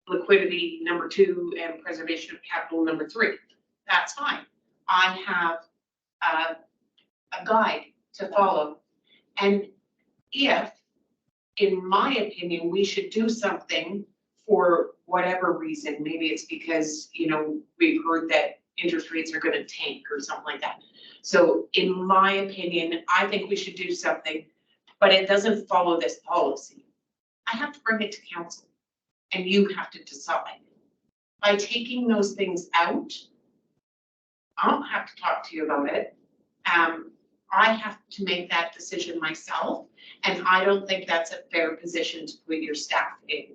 liquidity number 2 and preservation of capital number 3. That's fine. I have a guide to follow. And if, in my opinion, we should do something for whatever reason, maybe it's because, we've heard that interest rates are going to tank or something like that. So in my opinion, I think we should do something, but it doesn't follow this policy. I have to bring it to council and you have to decide. By taking those things out, I don't have to talk to you about it. I have to make that decision myself, and I don't think that's a fair position to put your staff in,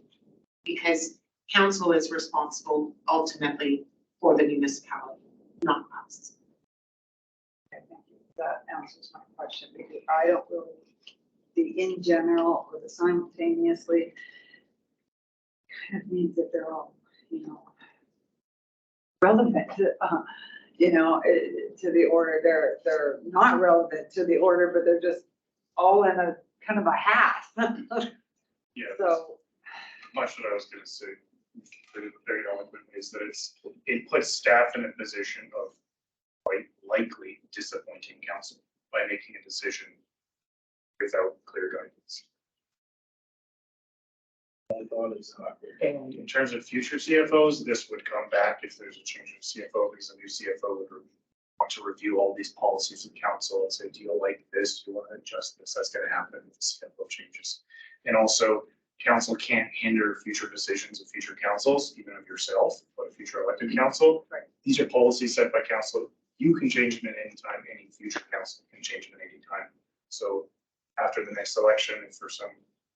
because council is responsible ultimately for the municipality, not us. I think that answers my question, because I don't really, the in general or the simultaneously kind of means that they're all, relevant to, to the order. They're not relevant to the order, but they're just all in a kind of a half. Yeah. So, Much what I was gonna say, very eloquently, is that it puts staff in a position of quite likely disappointing council by making a decision without clear guidance. I thought it's not. And in terms of future CFOs, this would come back if there's a change of CFO, because a new CFO would want to review all these policies of council and say, do you like this? Do you want to adjust this? That's going to happen if the CFO changes. And also, council can't hinder future decisions of future councils, even of yourself, but a future elected council. Right. These are policies set by council. You can change them at any time. Any future council can change them at any time. So after the next election, if for some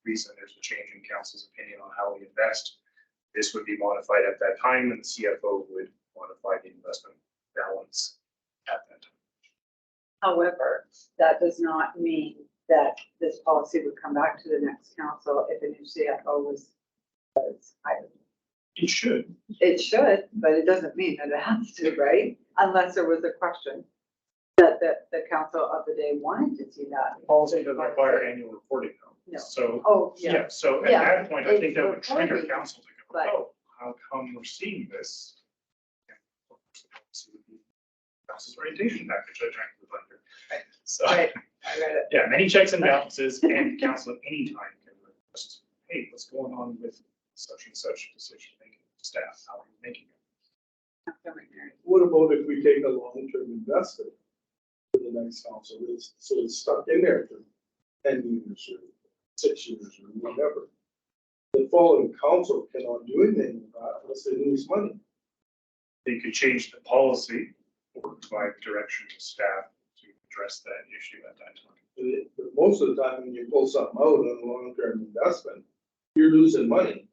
reason there's a change in council's opinion on how we invest, this would be modified at that time, and the CFO would modify the investment balance at that time. however, that does not mean that this policy would come back to the next council if a new CFO was hired. It should. It should, but it doesn't mean that it has to, right? Unless there was a question that the council of the day wanted to see that. Policy doesn't require annual reporting though. No. So, Oh, yeah. yeah, so at Yeah, that point, I think it's that would trigger reporting, council to go, but- oh, how come we're seeing this? Council's orientation package, I drank the thunder. Right. So, Right, I read it. yeah, many checks and balances, and council at any time can request, hey, what's going on with such and such decision making staff, how are you making it? What about if we take a long-term investment for the next council, so it's stuck in there for 10 years or 6 years or whatever? The following council cannot do anything about it unless they lose money. You could change the policy or provide direction to staff to address that issue at that time. But most of the time, when you pull something out on a long-term investment, you're losing money.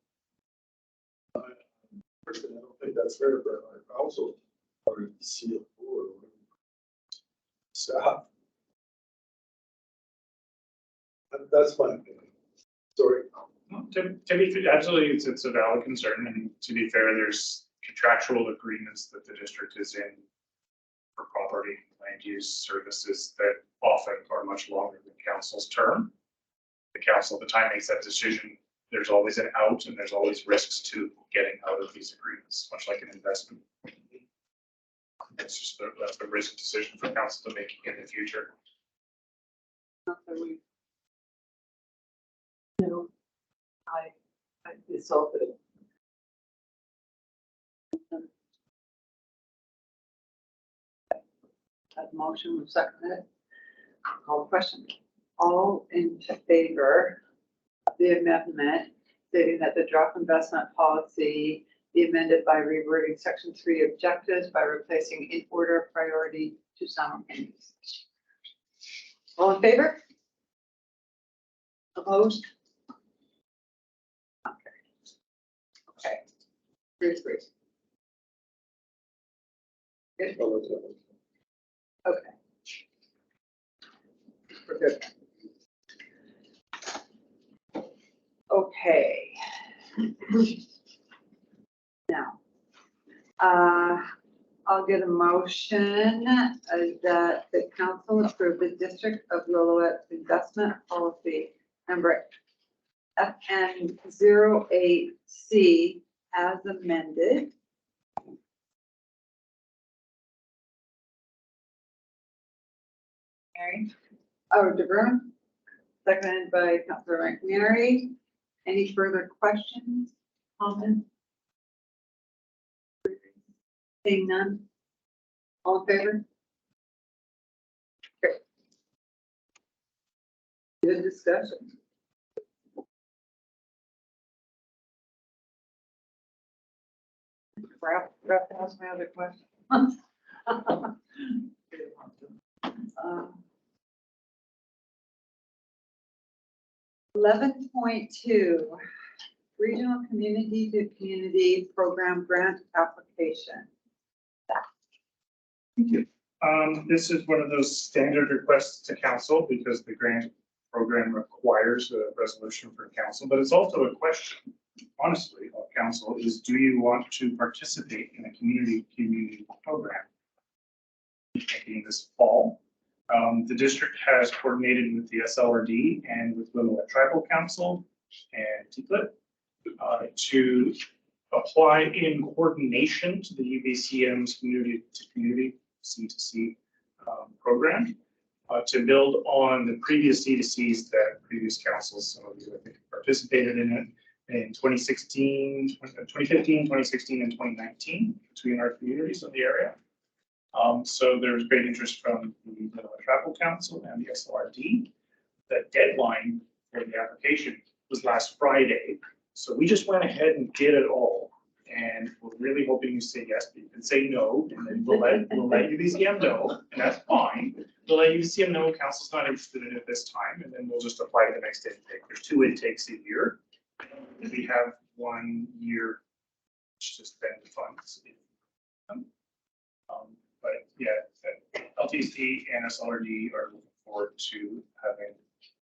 Personally, I don't think that's fair for our council or the CFO or whatever. Staff. That's my opinion. Sorry. To be, absolutely, it's a valid concern, and to be fair, there's contractual agreements that the district is in for property, land use services that often are much longer than council's term. The council at the time makes that decision, there's always an out and there's always risks to getting out of these agreements, much like an investment. It's just that's a risk decision for council to make in the future. No, it's all good. That motion was seconded. Call the question. All in favor of the amendment stating that the draft investment policy be amended by rewording section 3 objectives by replacing in order of priority to simultaneous. All in favor? Opposed? Okay. 3-3. Good. Okay. We're good. Okay. Now, I'll get a motion that the council approve the District of Lillooet's investment policy number FN08C as amended. Mary? Oh, DeBruin, seconded by Councilor McNary. Any further questions, comments? Seeing none. All in favor? Great. Good discussion. Ralph asked my other question. 11.2, Regional Community to Community Program Grant Application. Thank you. This is one of those standard requests to council because the grant program requires a resolution for council, but it's also a question, honestly, of council is, do you want to participate in a community program? Taking this fall. The district has coordinated with the SLRD and with Lillooet Tribal Council and TPLIT to apply in coordination to the UBCM's community to community C2C program to build on the previous C2Cs that previous councils, some of you I think participated in it in 2016, 2015, 2016, and 2019 between our communities in the area. So there's great interest from the Tribal Council and the SLRD. The deadline for the application was last Friday. So we just went ahead and did it all. And we're really hoping you say yes, but you can say no, and then we'll let UBCM know, and that's fine. We'll let UBCM know council's not interested in it this time, and then we'll just apply to the next intake. There's 2 intakes a year. We have 1 year to spend the funds. But yeah, LTC and SLRD are looking forward to having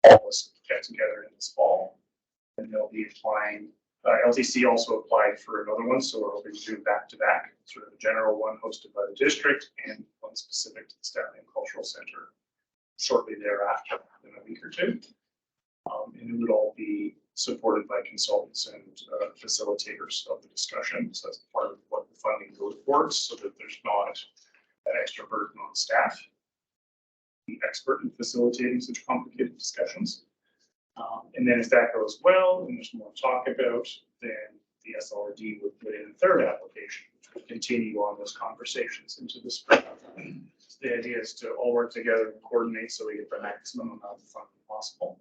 all this get together in this fall. And they'll be applying, LTC also applied for another one, so we're hoping to do back to back, sort of a general one hosted by the district and one specific to the Stanley Cultural Center shortly thereafter in a week or 2. And it would all be supported by consultants and facilitators of the discussion. So that's part of what the funding goes towards, so that there's not an extra burden on staff, the expert in facilitating such complicated discussions. And then if that goes well and there's more to talk about, then the SLRD would put in a 3rd application, which would continue on those conversations into the spring. So the idea is to all work together and coordinate so we get the maximum amount of funding possible.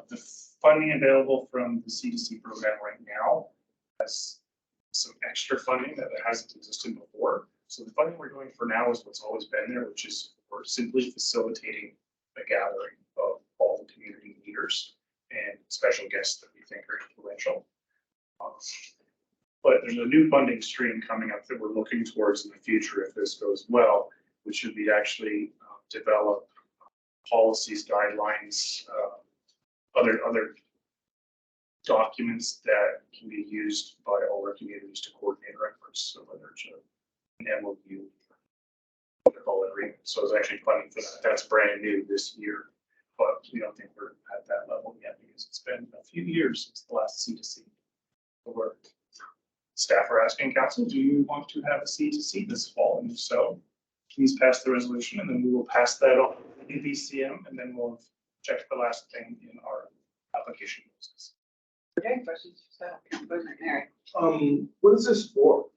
The funding available from the C2C program right now has some extra funding that hasn't existed before. So the funding we're doing for now is what's always been there, which is we're simply facilitating a gathering of all the community leaders and special guests that we think are influential. But there's a new funding stream coming up that we're looking towards in the future if this goes well, which would be actually develop policies, guidelines, other documents that can be used by all our communities to coordinate our efforts. So whether it's an MOU, protocol agreement. So it's actually funding for that. That's brand new this year, but we don't think we're at that level yet because it's been a few years since the last C2C. Where staff are asking council, do you want to have a C2C this fall? And if so, please pass the resolution, and then we will pass that on to the VCM, and then we'll check the last thing in our application process. Okay, questions for staff? Councilor McNary. What is this for?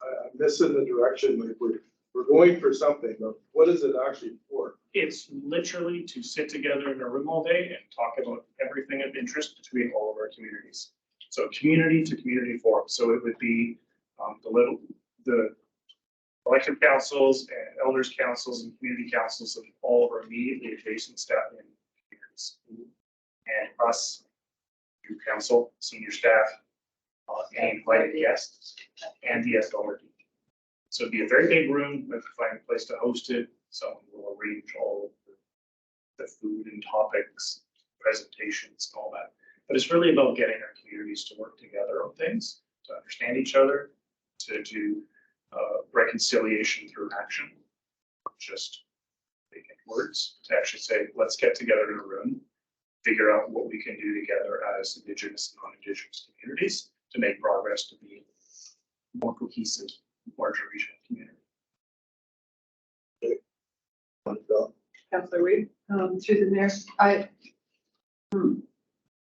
I'm missing the direction, like we're going for something, but what is it actually for? It's literally to sit together in a room all day and talk about everything of interest between all of our communities. So community to community forum. So it would be the elected councils and elders councils and community councils of all of our immediately adjacent staff and communities. And us, your council, senior staff, and invited guests, and the SLRD. So it'd be a very big room. We have to find a place to host it. Someone will arrange all of the food and topics, presentations, and all that. But it's really about getting our communities to work together on things, to understand each other, to do reconciliation through action, not just making words, to actually say, let's get together in a room, figure out what we can do together as Indigenous and non-Indigenous communities to make progress to be more cohesive, larger regional community. Councilor Reid. Through the mayor,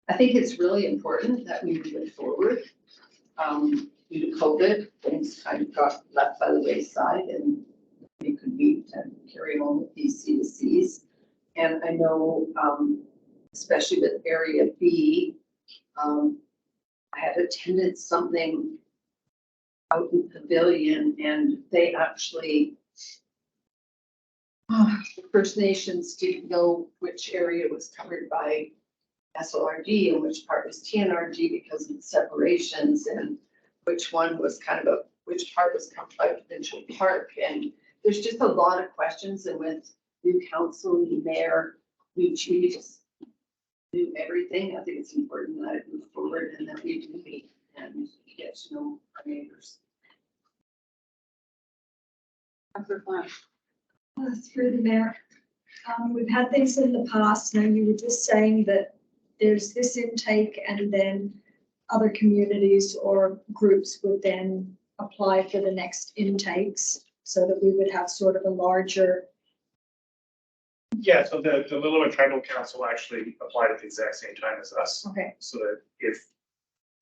I think it's really important that we move it forward. Due to COVID, things kind of got left by the wayside, and we could meet and carry on with these C2Cs. And I know, especially with Area B, I had attended something out in Pavilion, and they actually, the First Nations didn't know which area was covered by SLRD and which part was TNRD because of the separations, and which one was which part was covered by provincial park. And there's just a lot of questions, and with new council, new mayor, new chiefs, new everything, I think it's important that it move forward and that we do meet and get to know our neighbors. Councilor Flynn. Through the mayor. We've had things in the past. Now you were just saying that there's this intake and then other communities or groups would then apply for the next intakes so that we would have sort of a larger. Yeah, so the Lillooet Tribal Council actually applied at the exact same time as us. Okay. So that if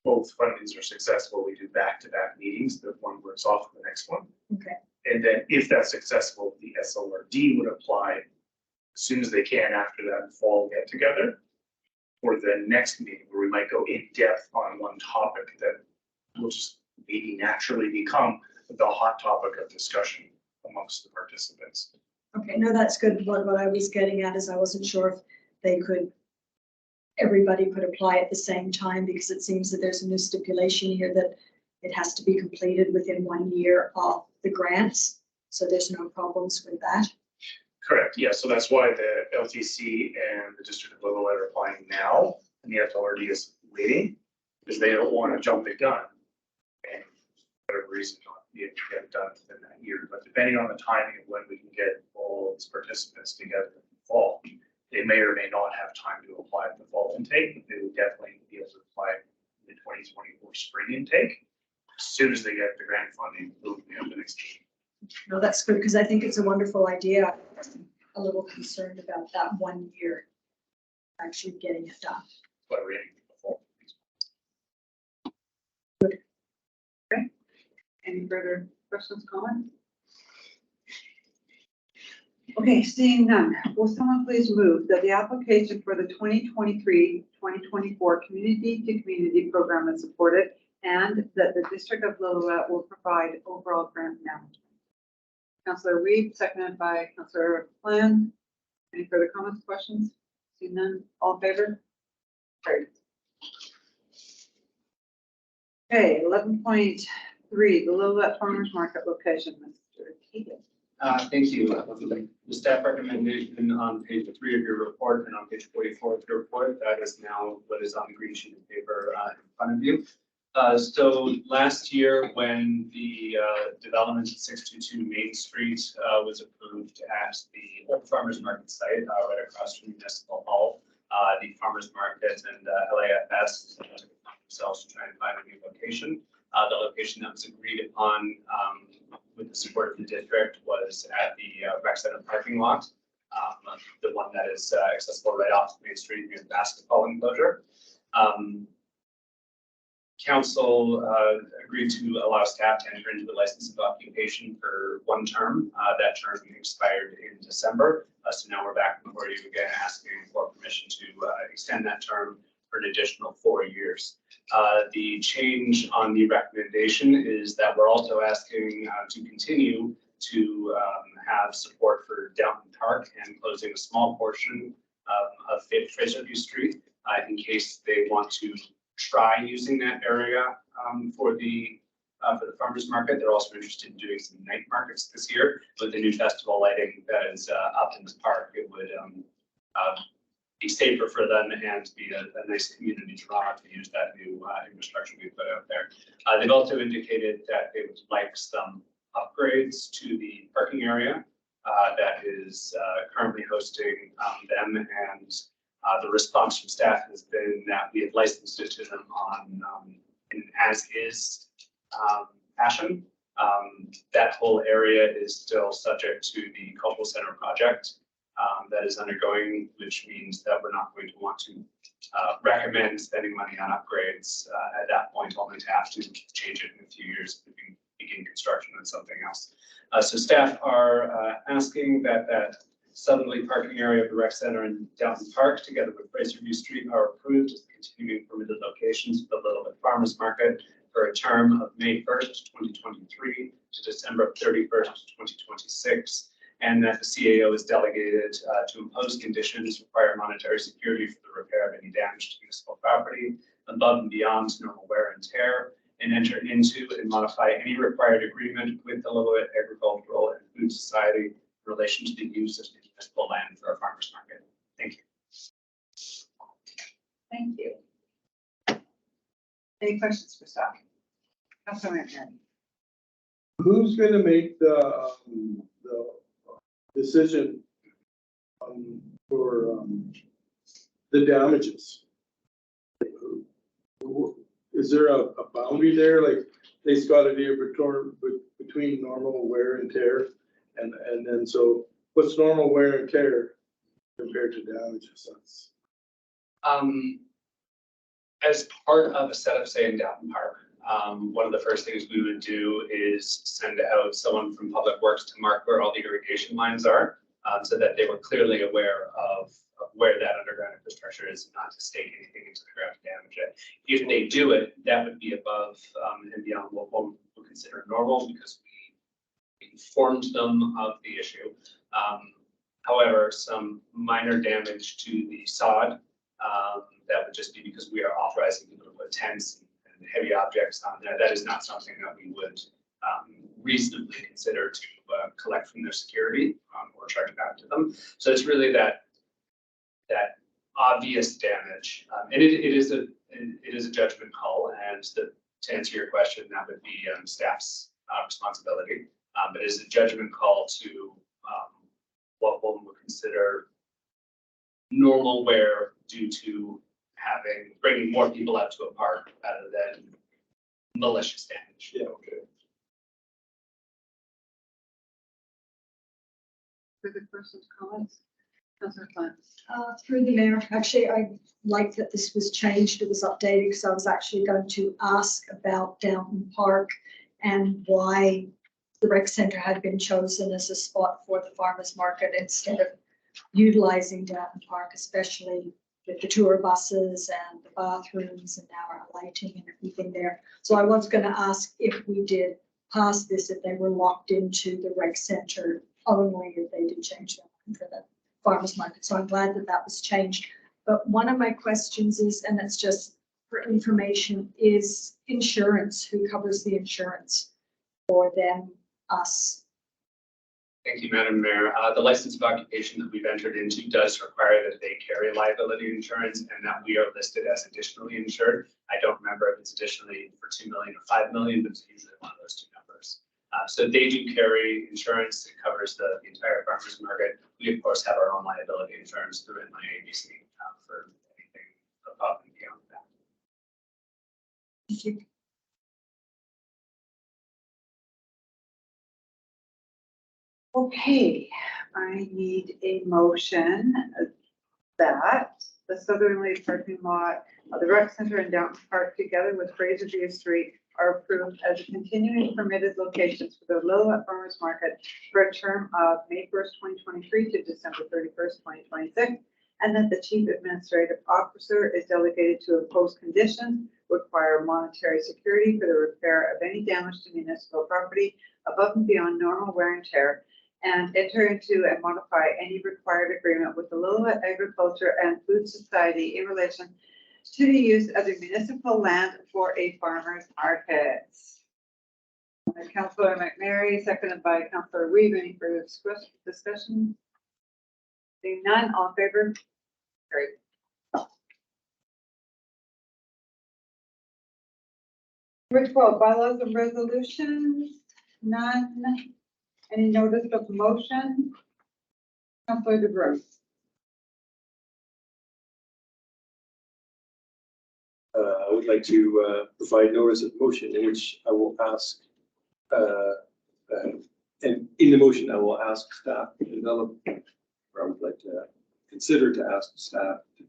both fundings are successful, we do back-to-back meetings, the one works off of the next one. Okay. And then if that's successful, the SLRD would apply as soon as they can after that fall get together for the next meeting where we might go in depth on one topic that will just maybe naturally become the hot topic of discussion amongst the participants. Okay, no, that's good. What I was getting at is I wasn't sure if everybody could apply at the same time, because it seems that there's a new stipulation here that it has to be completed within 1 year of the grants. So there's no problems with that. Correct, yeah, so that's why the LTC and the District of Lillooet are applying now, and the FLRD is waiting, because they don't want to jump the gun and for whatever reason not be able to get it done within that year. But depending on the timing of when we can get all of these participants together in the fall, they may or may not have time to apply at the fall intake, but they would definitely be able to apply the 2024 spring intake. As soon as they get the grant funding, they'll be on the next meeting. No, that's good, because I think it's a wonderful idea. I'm a little concerned about that 1 year actually getting it done. But we're aiming for the fall. Any further questions, comments? Okay, seeing none, will someone please move that the application for the 2023-2024 Community to Community Program is supported, and that the District of Lillooet will provide overall grant management? Councillor Reid, seconded by Councillor Flynn. Any further comments, questions? Seeing none, all in favor? Carried. Okay, 11.3, the Lillooet Farmers Market location, Mr. Keegan. Thank you. The staff recommendation on page 3 of your report and on page 44 of your report, that is now what is on the green sheet of paper in front of you. So last year, when the development at 622 Main Street was approved at the Old Farmers Market site, right across from Municipal Hall, the Farmers Market and LAFS took it upon themselves to try and find a new location. The location that was agreed upon with the support of the district was at the rec center parking lot, the one that is accessible right off Main Street near the basketball enclosure. Council agreed to allow staff to enter into the license of occupation for one term. That term expired in December. So now we're back before you again asking for permission to extend that term for an additional 4 years. The change on the recommendation is that we're also asking to continue to have support for Downton Park and closing a small portion of Fraserview Street in case they want to try using that area for the farmers market. They're also interested in doing some night markets this year. With the new festival lighting that is up in the park, it would be safer for them and be a nice community draw to use that new infrastructure we put out there. They've also indicated that they would like some upgrades to the parking area that is currently hosting them, and the response from staff has been that we have licensed it to them on an as-is fashion. That whole area is still subject to the cultural center project that is undergoing, which means that we're not going to want to recommend spending money on upgrades at that point, only to have to change it in a few years if we begin construction on something else. So staff are asking that that southerly parking area of the rec center and Downton Park, together with Fraserview Street, are approved as continuing permitted locations for the Little Farmers Market for a term of May 1st, 2023 to December 31st, 2026. And that the CAO is delegated to impose conditions, require monetary security for the repair of any damage to municipal property above and beyond normal wear and tear, and enter into and modify any required agreement with the Lillooet Agricultural and Food Society in relation to the use of municipal land for our farmers market. Thank you. Thank you. Any questions for staff? Councilman Aaron. Who's gonna make the decision for the damages? Is there a boundary there? Like, they've got to be between normal wear and tear, and then so what's normal wear and tear compared to damages? That's As part of a setup, say in Downton Park, one of the first things we would do is send out someone from Public Works to mark where all the irrigation lines are, so that they were clearly aware of where that underground infrastructure is, not to stake anything into the ground to damage it. If they do it, that would be above and beyond what one would consider normal, because we informed them of the issue. However, some minor damage to the sod, that would just be because we are authorizing people to put tents and heavy objects on there. That is not something that we would reasonably consider to collect from their security or charge back to them. So it's really that obvious damage, and it is a judgment call. And to answer your question, that would be staff's responsibility. But it is a judgment call to what one would consider normal wear due to bringing more people out to a park rather than malicious damage. yeah, okay. Further questions, comments? Councilor Clance. Through the mayor, actually, I like that this was changed. It was updated because I was actually going to ask about Downton Park and why the rec center had been chosen as a spot for the farmers market instead of utilizing Downton Park, especially with the tour buses and the bathrooms and now our lighting and everything there. So I was going to ask if we did pass this, if they were locked into the rec center only, if they did change them for the farmers market. So I'm glad that that was changed. But one of my questions is, and it's just for information, is insurance. Who covers the insurance for them, us, Thank you, Madam Mayor. The license of occupation that we've entered into does require that they carry liability insurance and that we are listed as additionally insured. I don't remember if it's additionally for 2 million or 5 million, but it's usually one of those two numbers. So they do carry insurance that covers the entire farmers market. We of course have our own liability insurance through my ABC for anything above and beyond that. Thank you. Okay, I need a motion that the southerly parking lot of the rec center and Downton Park together with Fraser View Street are approved as continuing permitted locations for the Lillooet Farmers Market for a term of May 1st, 2023 to December 31st, 2026, and that the chief administrative officer is delegated to impose conditions, require monetary security for the repair of any damage to municipal property above and beyond normal wear and tear, and enter into and modify any required agreement with the Lillooet Agriculture and Food Society in relation to the use of the municipal land for a farmer's market. Councillor McNary, seconded by Councillor Weave. Any further discussion? Seeing none, all in favor? Great. Number 12, bylaws and resolutions, none. Any notice of motion? Councillor DeBrusk. I would like to provide notice of motion in which I will ask, and in the motion, I will ask staff to develop, or I would like to consider to ask staff to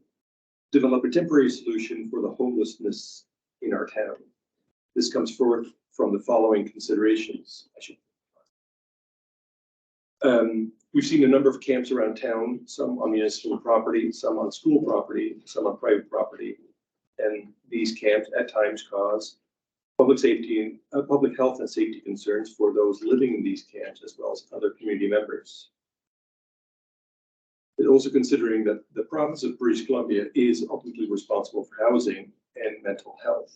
develop a temporary solution for the homelessness in our town. This comes forth from the following considerations. We've seen a number of camps around town, some on municipal property, some on school property, some on private property. And these camps at times cause public safety and public health and safety concerns for those living in these camps, as well as other community members. But also considering that the province of British Columbia is ultimately responsible for housing and mental health.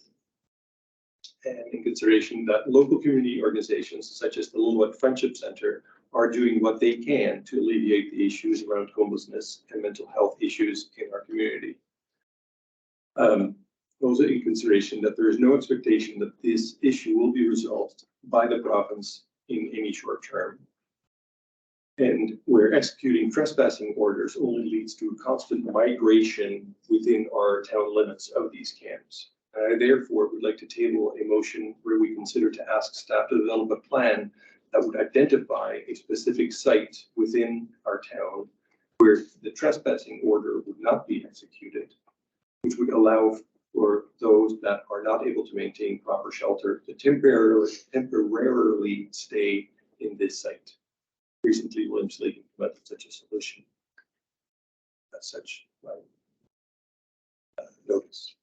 And in consideration that local community organizations such as the Lillooet Friendship Center are doing what they can to alleviate the issues around homelessness and mental health issues in our community. Also in consideration that there is no expectation that this issue will be resolved by the province in any short term. And where executing trespassing orders only leads to constant migration within our town limits of these camps. I therefore would like to table a motion where we consider to ask staff to develop a plan that would identify a specific site within our town where the trespassing order would not be executed, which would allow for those that are not able to maintain proper shelter to temporarily stay in this site. Recently, Williams Lake implemented such a solution. As such, my notice.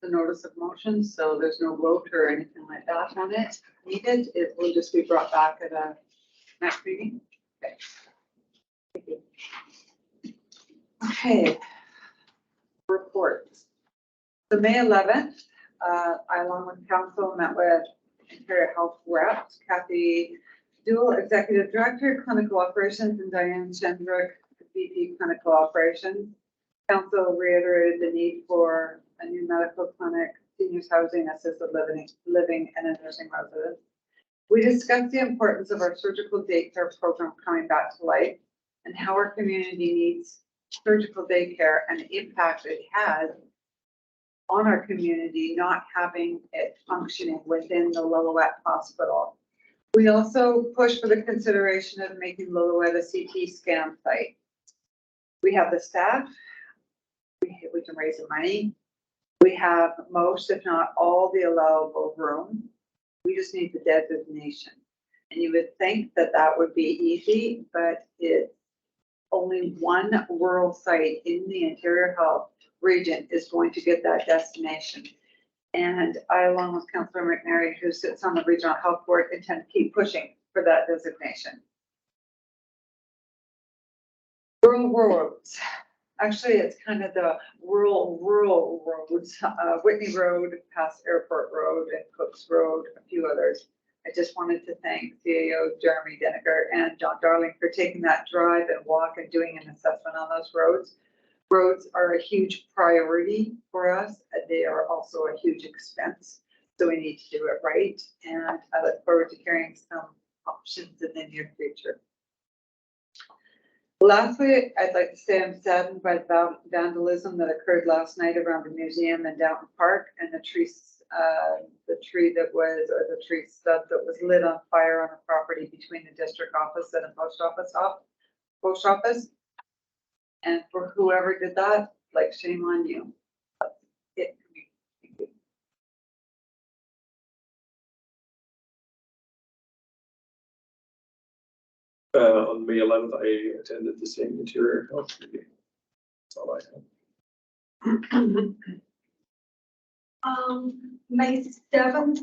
The notice of motion, so there's no vote or anything like that on it needed. It will just be brought back at a next meeting. Okay. Thank you. Okay. Reports. So May 11th, I along with council met with Ontario Health reps, Kathy Dual, Executive Director, Clinical Operations, and Diane Chendrick, VP Clinical Operations. Council reiterated the need for a new medical clinic, seniors housing, assisted living, and a nursing residence. We discussed the importance of our surgical daycare program coming back to life and how our community needs surgical daycare and the impact it has on our community not having it functioning within the Lillooet Hospital. We also pushed for the consideration of making Lillooet a CT scan site. We have the staff, we can raise the money. We have most, if not all, the allowable room. We just need the designation. And you would think that that would be easy, but it's only one rural site in the Interior Health region is going to get that destination. And I, along with Councillor McNary, who sits on the Regional Health Board, intend to keep pushing for that designation. Rural roads. Actually, it's kind of the rural roads, Whitney Road, past Airport Road, and Cooks Road, a few others. I just wanted to thank CEO Jeremy Dennegar and John Darling for taking that drive and walk and doing an assessment on those roads. Roads are a huge priority for us. They are also a huge expense. So we need to do it right. And I look forward to hearing some options in the near future. Lastly, I'd like to say I'm saddened by the vandalism that occurred last night around the museum in Downton Park and the tree stud that was lit on fire on a property between the district office and a post office. And for whoever did that, like, shame on you. That's it for me. Thank you. On May 11th, I attended the same interior health meeting. That's all I have. May 7th,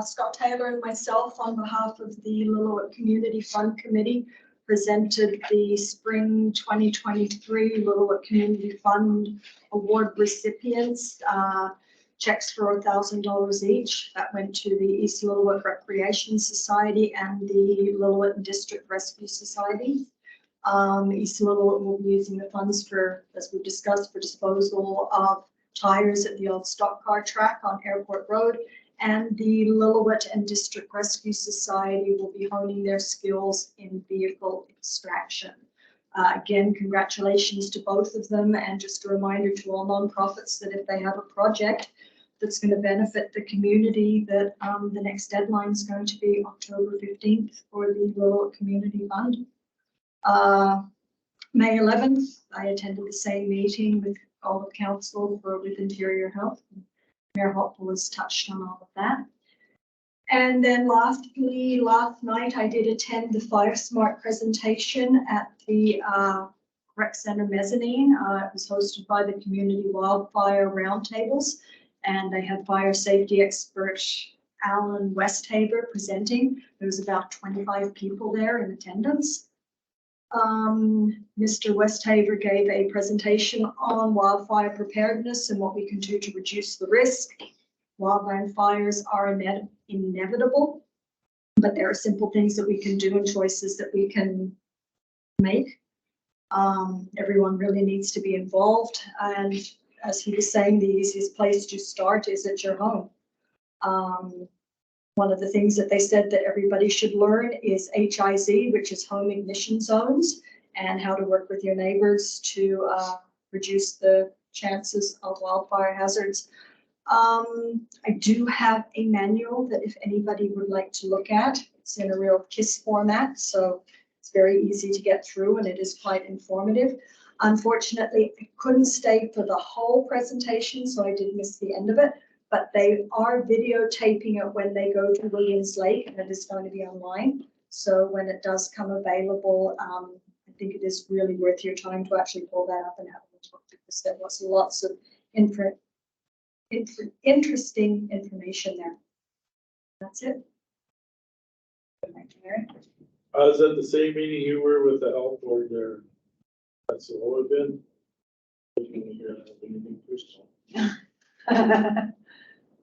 Scott Taylor and myself, on behalf of the Lillooet Community Fund Committee, presented the Spring 2023 Lillooet Community Fund Award recipients, checks for $1,000 each. That went to the East Lillooet Recreation Society and the Lillooet District Rescue Society. East Lillooet will be using the funds for, as we discussed, for disposal of tires at the old stock car track on Airport Road, and the Lillooet and District Rescue Society will be honing their skills in vehicle extraction. Again, congratulations to both of them, and just a reminder to all nonprofits that if they have a project that's going to benefit the community, that the next deadline is going to be October 15th for the Lillooet Community Fund. May 11th, I attended the same meeting with all of council with Interior Health. Mayor Hopple has touched on all of that. And then lastly, last night I did attend the Fire Smart presentation at the Rec Center mezzanine. It was hosted by the Community Wildfire Roundtables, and they had fire safety expert Alan Westhaver presenting. There was about 25 people there in attendance. Mr. Westhaver gave a presentation on wildfire preparedness and what we can do to reduce the risk. Wildland fires are inevitable, but there are simple things that we can do and choices that we can make. Everyone really needs to be involved, and as he was saying, the easiest place to start is at your home. One of the things that they said that everybody should learn is HIZ, which is home ignition zones, and how to work with your neighbors to reduce the chances of wildfire hazards. I do have a manual that if anybody would like to look at, it's in a real KISS format, so it's very easy to get through and it is quite informative. Unfortunately, I couldn't stay for the whole presentation, so I did miss the end of it, but they are videotaping it when they go to Williams Lake, and it is going to be online. So when it does come available, I think it is really worth your time to actually pull that up and have a look, because there was lots of interesting information there. That's it. Thank you, Mary. I was at the same meeting you were with the health board there. That's all I've been. Anything personal.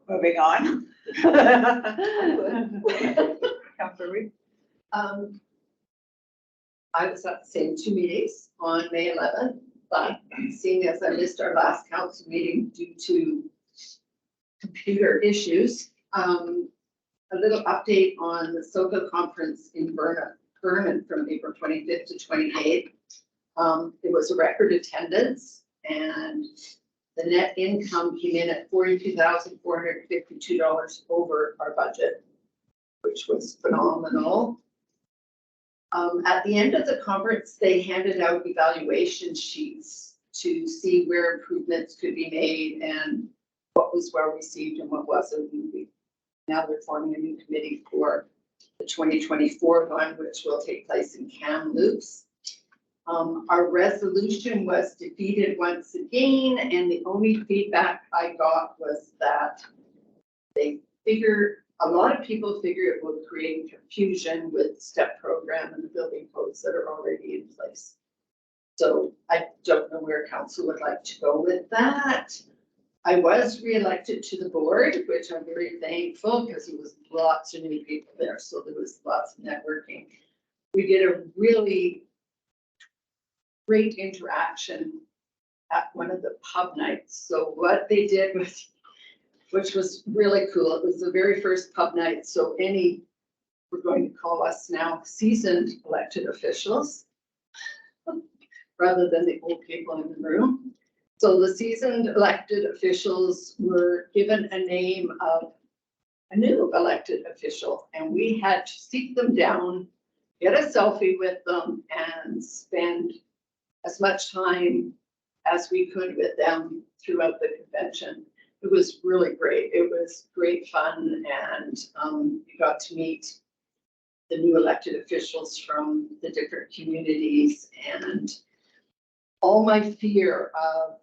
Moving on. Councillor Reid. I was at the same two meetings on May 11th, but seeing as I missed our last council meeting due to computer issues, a little update on the SOCA conference in Vernon from April 25th to 28th. It was a record attendance, and the net income came in at $42,452 over our budget, which was phenomenal. At the end of the conference, they handed out evaluation sheets to see where improvements could be made and what was well received and what wasn't. Now they're forming a new committee for the 2024 one, which will take place in Kamloops. Our resolution was defeated once again, and the only feedback I got was that they figure, a lot of people figure it will create confusion with the STEP program and the building codes that are already in place. So I don't know where council would like to go with that. I was reelected to the board, which I'm very thankful because there was lots of new people there, so there was lots of networking. We did a really great interaction at one of the pub nights. So what they did was, which was really cool, it was the very first pub night. So we're going to call us now seasoned elected officials rather than the old people in the room. So the seasoned elected officials were given a name of a new elected official, and we had to seek them down, get a selfie with them, and spend as much time as we could with them throughout the convention. It was really great. It was great fun, and we got to meet the new elected officials from the different communities, and all my fear of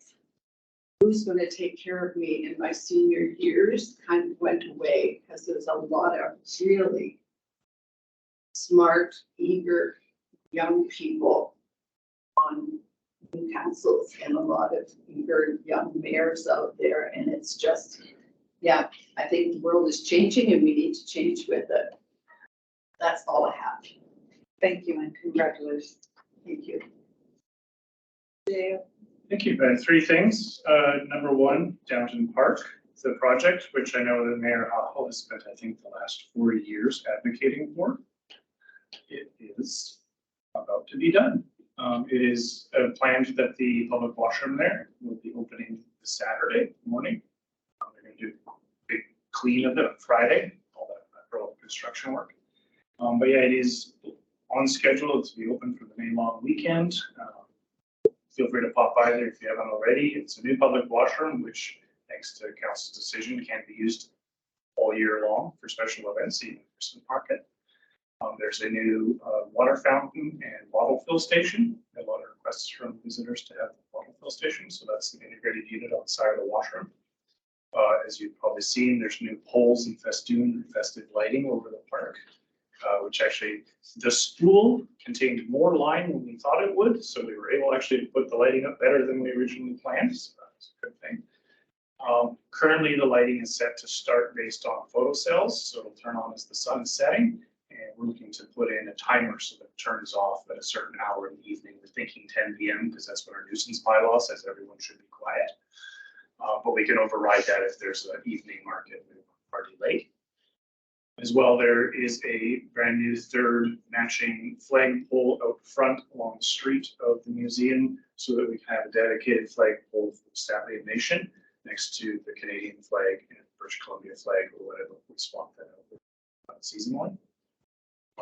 who's going to take care of me in my senior years kind of went away, because there's a lot of really smart, eager young people on new councils and a lot of eager young mayors out there. And it's just, yeah, I think the world is changing and we need to change with it. That's all I have. Thank you and congratulations. Thank you. Dale? Thank you. Three things. Number one, Downton Park, the project, which I know that Mayor Hall has spent, I think, the last 4 years advocating for. It is about to be done. It is planned that the public washroom there will be opening this Saturday morning. They're going to do a big clean of it on Friday, all that construction work. But yeah, it is on schedule to be open for the May long weekend. Feel free to pop by there if you haven't already. It's a new public washroom, which, thanks to council's decision, can be used all year long for special events, even Christmas market. There's a new water fountain and bottle fill station. A lot of requests from visitors to have the bottle fill station, so that's the integrated unit on the side of the washroom. As you've probably seen, there's new poles and festive lighting over the park. Which actually, the spool contained more line than we thought it would, so we were able actually to put the lighting up better than we originally planned, so that's a good thing. Currently, the lighting is set to start based on photo cells, so it'll turn on as the sun is setting, and we're looking to put in a timer so that it turns off at a certain hour in the evening. We're thinking 10 p.m. because that's what our nuisance bylaw says, everyone should be quiet. But we can override that if there's an evening market party late. As well, there is a brand new third matching flagpole out front along the street of the museum so that we can have a dedicated flagpole for the Statlian Nation next to the Canadian flag and British Columbia flag or whatever we swap that out seasonally.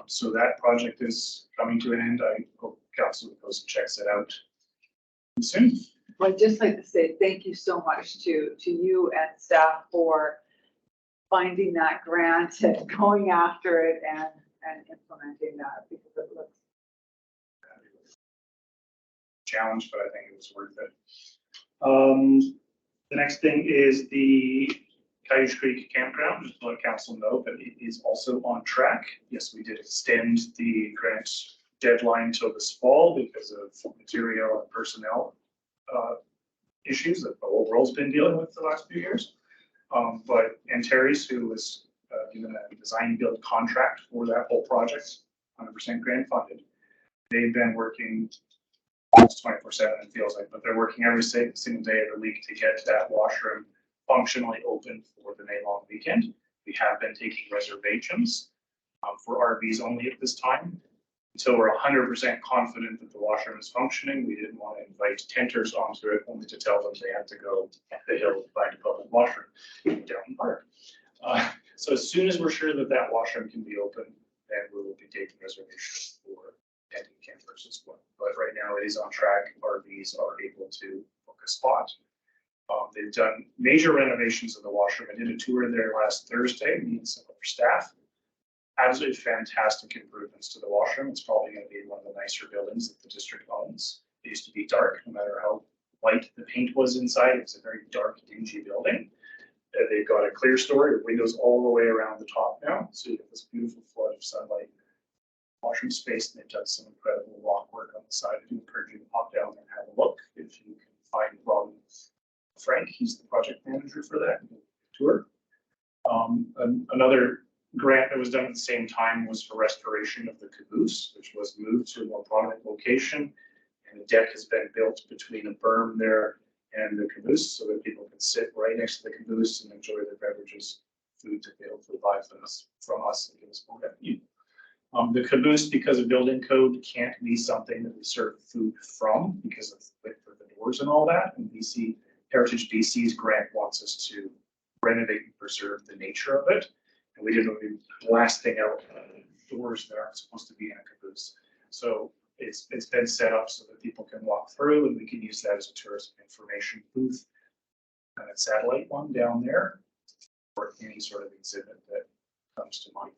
So that project is coming to an end. I hope council goes and checks it out soon. Well, I'd just like to say thank you so much to you and staff for finding that grant and going after it and implementing that, because it looks challenge, but I think it was worth it. The next thing is the Cayuga Creek Campground. Just to let council know that it is also on track. Yes, we did extend the grant deadline till this fall because of material and personnel issues that the whole world's been dealing with the last few years. But Antares, who was given a design build contract for that whole project, 100% grant funded, they've been working almost 24/7, it feels like, but they're working every single day of the week to get that washroom functionally open for the May long weekend. We have been taking reservations for RVs only at this time. Until we're 100% confident that the washroom is functioning, we didn't want to invite tenters onto it only to tell them they had to go up the hill to find a public washroom down the park. So as soon as we're sure that that washroom can be open, then we will be taking reservations for tenting campers as well. But right now it is on track. RVs are able to book a spot. They've done major renovations of the washroom. I did a tour there last Thursday, meeting some of their staff. Absolutely fantastic improvements to the washroom. It's probably going to be one of the nicer buildings that the district owns. It used to be dark, no matter how white the paint was inside. It was a very dark, dingy building. They've got a clear story with windows all the way around the top now. So you get this beautiful flood of sunlight. Washroom space, and they've done some incredible rock work on the side. I do encourage you to pop down and have a look if you can find Frank. He's the project manager for that tour. Another grant that was done at the same time was for restoration of the caboose, which was moved to a more prominent location. And a deck has been built between a berm there and the caboose so that people can sit right next to the caboose and enjoy their beverages, food that they hopefully buy from us and give us more revenue. The caboose, because of building code, can't be something that we serve food from because of the width of the doors and all that. And Heritage BC's grant wants us to renovate and preserve the nature of it. And we didn't want to be blasting out doors that aren't supposed to be in a caboose. So it's been set up so that people can walk through and we can use that as a tourism information booth. And a satellite one down there or any sort of exhibit that comes to mind.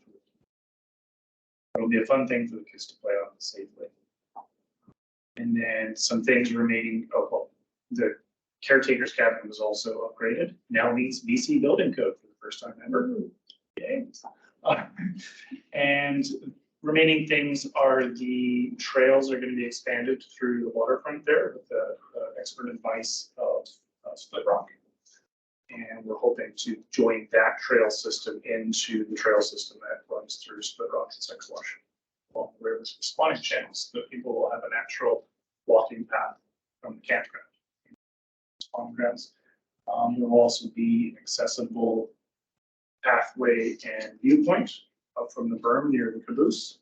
It'll be a fun thing for the kids to play on safely. And then some things remaining. Oh, well, the caretaker's cabin was also upgraded. Now meets BC building code for the first time ever. Yay. And remaining things are the trails are going to be expanded through the waterfront there with the expert advice of Split Rock. And we're hoping to join that trail system into the trail system that runs through Split Rock and Sexwash along the rivers and spawning channels, so that people will have a natural walking path from the campground. Spawning grounds. There will also be accessible pathway and viewpoint up from the berm near the caboose.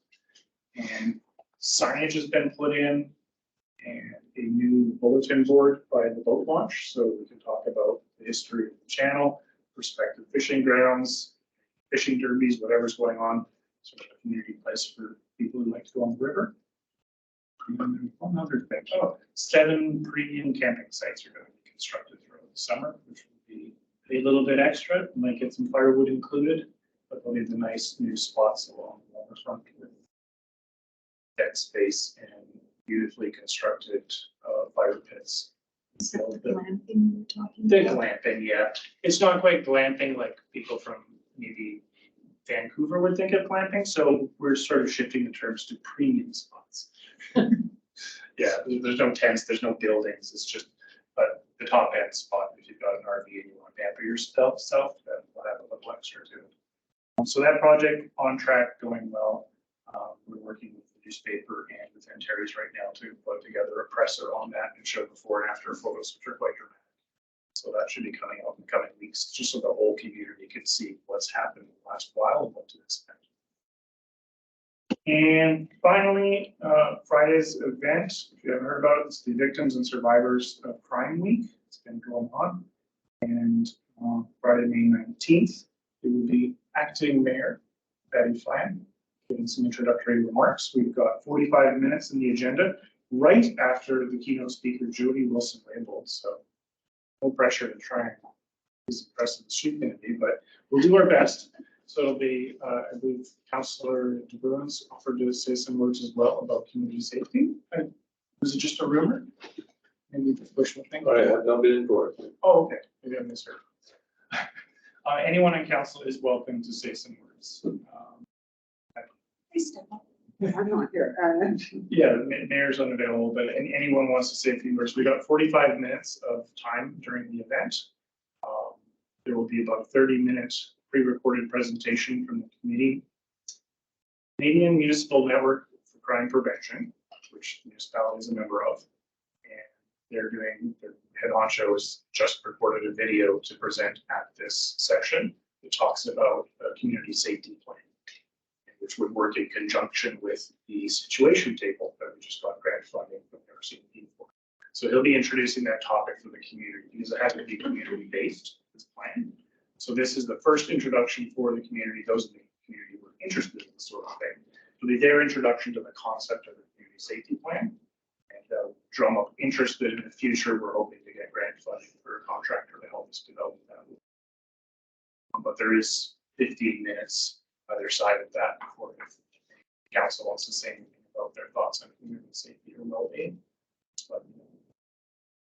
And signage has been put in and a new bulletin board by the boat launch, so we can talk about the history of the channel, prospective fishing grounds, fishing derbies, whatever's going on, sort of a community place for people who like to go on the river. And one other thing, 7 premium camping sites are going to be constructed throughout the summer, which will be a little bit extra. You might get some firewood included, but they'll be the nice new spots along the waterfront with deck space and beautifully constructed fire pits. Is that the glamping you're talking The about? glamping, yeah. It's not quite glamping like people from maybe Vancouver would think of glamping, so we're sort of shifting the terms to premium spots. Yeah, there's no tents, there's no buildings, it's just the top end spot. If you've got an RV and you want to pamper yourself, then we'll have a little extra to it. So that project on track, going well. We're working with the newspaper and with Antares right now to put together a presser on that and show before and after photos, which are quite dramatic. So that should be coming out in the coming weeks, just so the whole community can see what's happened in the last while and what to expect. And finally, Friday's event, if you haven't heard about it, it's the Victims and Survivors of Crime Week. It's been going on. And Friday, May 19th, it will be acting Mayor Patty Flan giving some introductory remarks. We've got 45 minutes in the agenda, right after the keynote speaker, Jody Wilson-Raybould. So no pressure to try and be as impressive as she's going to be, but we'll do our best. So it'll be, I believe, Councillor DeBruin's offered to say some words as well about community safety. Was it just a rumor? Maybe the bushel thing? I have not been informed. Oh, okay. Maybe I misheard. Anyone on council is welcome to say some words. I'm not here. Yeah, the mayor's unavailable, but anyone wants to say a few words. We got 45 minutes of time during the event. There will be about a 30-minute pre-recorded presentation from the committee. Canadian Municipal Network for Crime Prevention, which the municipality is a member of. And their head honcho has just recorded a video to present at this session that talks about a community safety plan, which would work in conjunction with the situation table that we just got grant funding from RCMP for. So he'll be introducing that topic for the community because it has to be community-based, this plan. So this is the first introduction for the community, those in the community who are interested in this sort of thing. It'll be their introduction to the concept of the community safety plan. And they'll drum up interest in the future. We're hoping to get grant funding for a contractor to help us develop that. But there is 15 minutes either side of that before the council wants to say anything about their thoughts on community safety or well-being.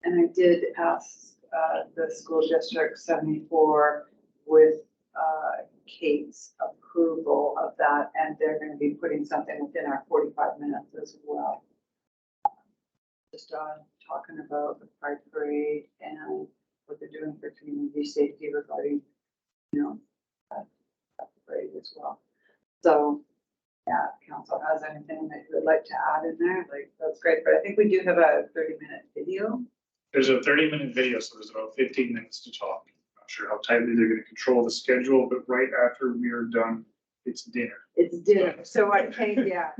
And I did ask the school district 74 with Kate's approval of that, and they're going to be putting something within our 45 minutes as well. Just talking about the Pride Parade and what they're doing for community safety regarding, you know, that parade as well. So, yeah, if council has anything that you would like to add in there, like, that's great, but I think we do have a 30-minute video. There's a 30-minute video, so there's about 15 minutes to talk. Not sure how tightly they're gonna control the schedule, but right after we are done, it's dinner. It's dinner, so I think, yeah.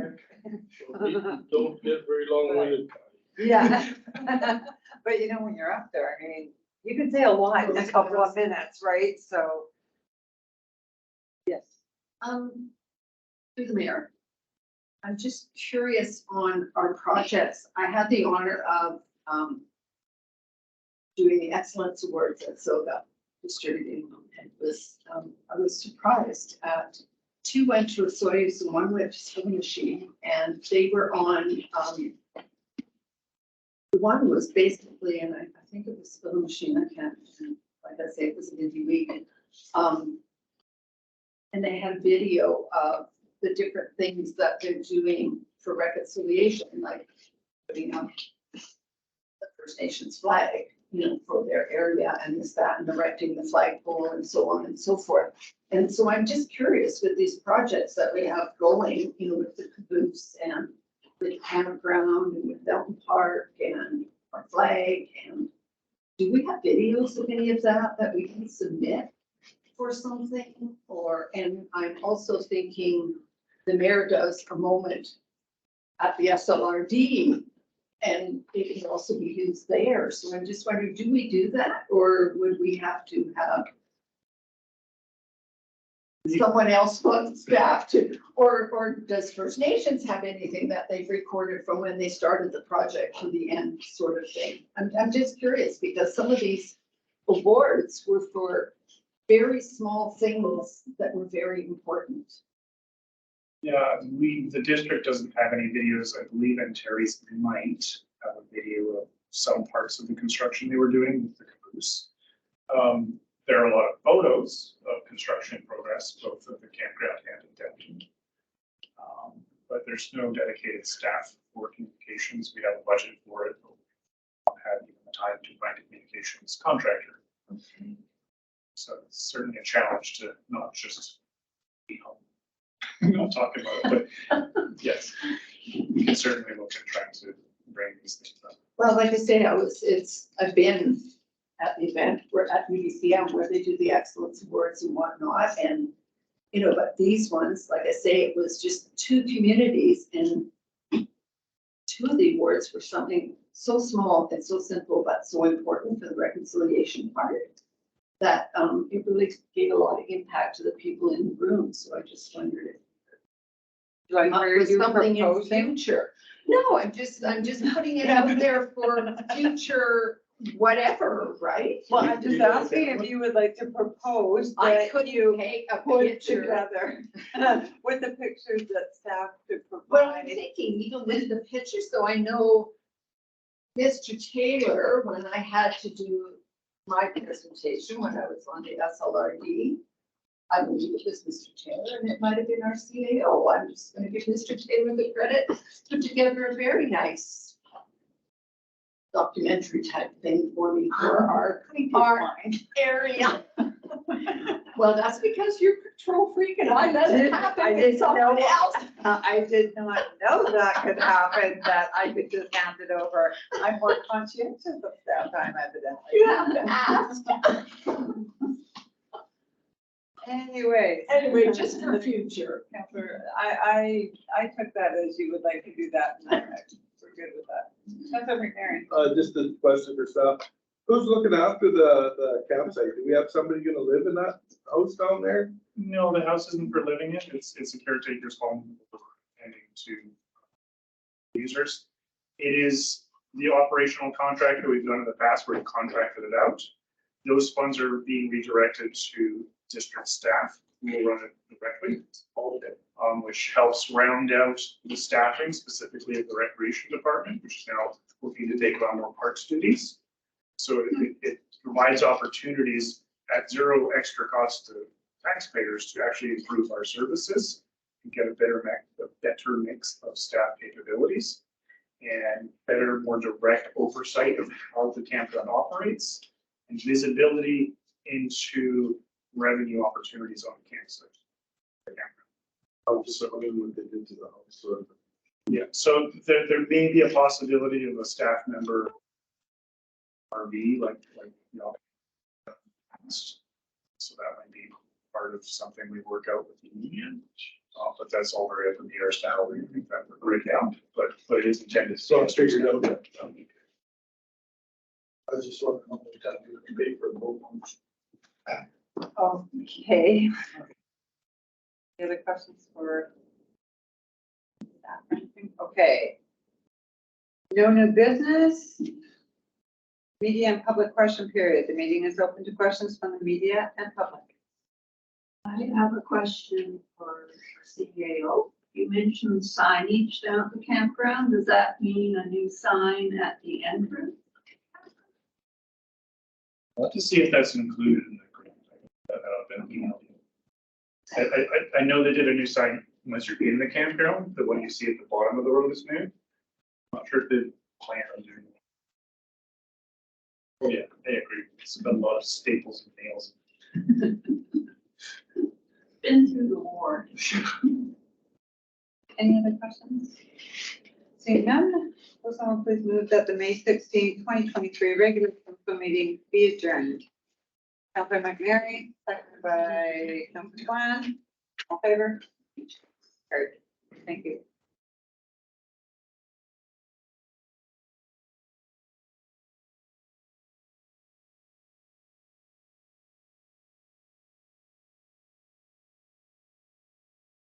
Don't get very long-winded. Yeah. But you know, when you're up there, I mean, you can say a lot in a couple of minutes, right? So. Yes. Through the mayor. I'm just curious on our projects. I had the honor of, doing the Excellence Awards at SOGA, distributing them. And I was surprised at 2 went to a Soyuz and 1 went to Sewing Machine, and they were on, the one was basically, and I think it was Sewing Machine, I can't, like I say, it was a busy week. And they had video of the different things that they're doing for reconciliation, like putting up the First Nations flag, you know, for their area and this, that, and erecting the flagpole and so on and so forth. And so I'm just curious with these projects that we have going, you know, with the caboose and with campground and with Belton Park and our flag, and do we have videos of any of that that we can submit for something? Or, and I'm also thinking the mayor does a moment at the SLRD and it can also be used there. So I'm just wondering, do we do that, or would we have to have someone else on staff to, or does First Nations have anything that they've recorded from when they started the project to the end sort of thing? I'm just curious because some of these awards were for very small things that were very important. Yeah, the district doesn't have any videos. I believe Terry's might have a video of some parts of the construction they were doing with the caboose. There are a lot of photos of construction in progress, both of the campground and in Denton. But there's no dedicated staff for communications. We have a budget for it, but we don't have even the time to find a communications contractor. Okay. So it's certainly a challenge to not just be home. Not talking about it, but yes, we can certainly look at trying to bring these things up. Well, like I say, I've been at the event where at UDCM where they do the Excellence Awards and whatnot, and you know, but these ones, like I say, it was just 2 communities, and 2 of the awards were something so small and so simple, but so important for the reconciliation part that it really gave a lot of impact to the people in the room. So I just wondered if Do I hear you something in proposing? future. No, I'm just putting it out there for future whatever, right? Well, I'm just asking if you would like to propose I that could you take a put picture. together with the pictures that staff could Well, I'm provide. thinking even with the pictures, so I know Mr. Taylor, when I had to do my presentation, when I was on the SLRD, I believe it was Mr. Taylor, and it might have been our CAO. I'm just gonna give Mr. Taylor the credit, put together a very nice documentary type thing for me for our area. Well, that's because you're control freak and I let it happen I with didn't someone know. else. I did not know that could happen, that I could just hand it over. I'm more conscientious of staff time evidently. You have to ask. Anyway, Just for future. Counselor, I took that as you would like to do that, and we're good with that. Councilor McNary. Just a question for staff. Who's looking after the campsite? Do we have somebody gonna live in that house down there? No, the house isn't for living in. It's a caretaker's home for tending to users. It is the operational contract that we've done in the past where we contracted it out. Those funds are being redirected to district staff who will run it directly, which helps round out the staffing, specifically of the recreation department, which is now looking to take on more parks duties. So it provides opportunities at zero extra cost to taxpayers to actually improve our services and get a better mix of staff capabilities and better, more direct oversight of how the campground operates and visibility into revenue opportunities on campus. So I mean, what they did to the house, so. Yeah, so there may be a possibility of a staff member RV, like, you know. So that might be part of something we work out with the union, but that's all very up in the air style, we think that would break down, but it is intended. So I figured out that. I just want to know what time you can pay for both ones. Okay. Any other questions for staff or anything? Okay. No new business. Media and public question period. The meeting is open to questions from the media and public. I have a question for CEO. You mentioned signage down at the campground. Does that mean a new sign at the entrance? I'll have to see if that's included in the grant. Been emailed you. I know they did a new sign once you're in the campground, the one you see at the bottom of the road is new. I'm not sure if they plan on doing it. Oh, yeah, I agree. It's been a lot of staples and nails. Been through the war. Any other questions? Seeing none, will someone please move that the May 16, 2023 regular council meeting be adjourned? Councilor McNary, seconded by Councilor Swan. All in favor? Carried. Thank you.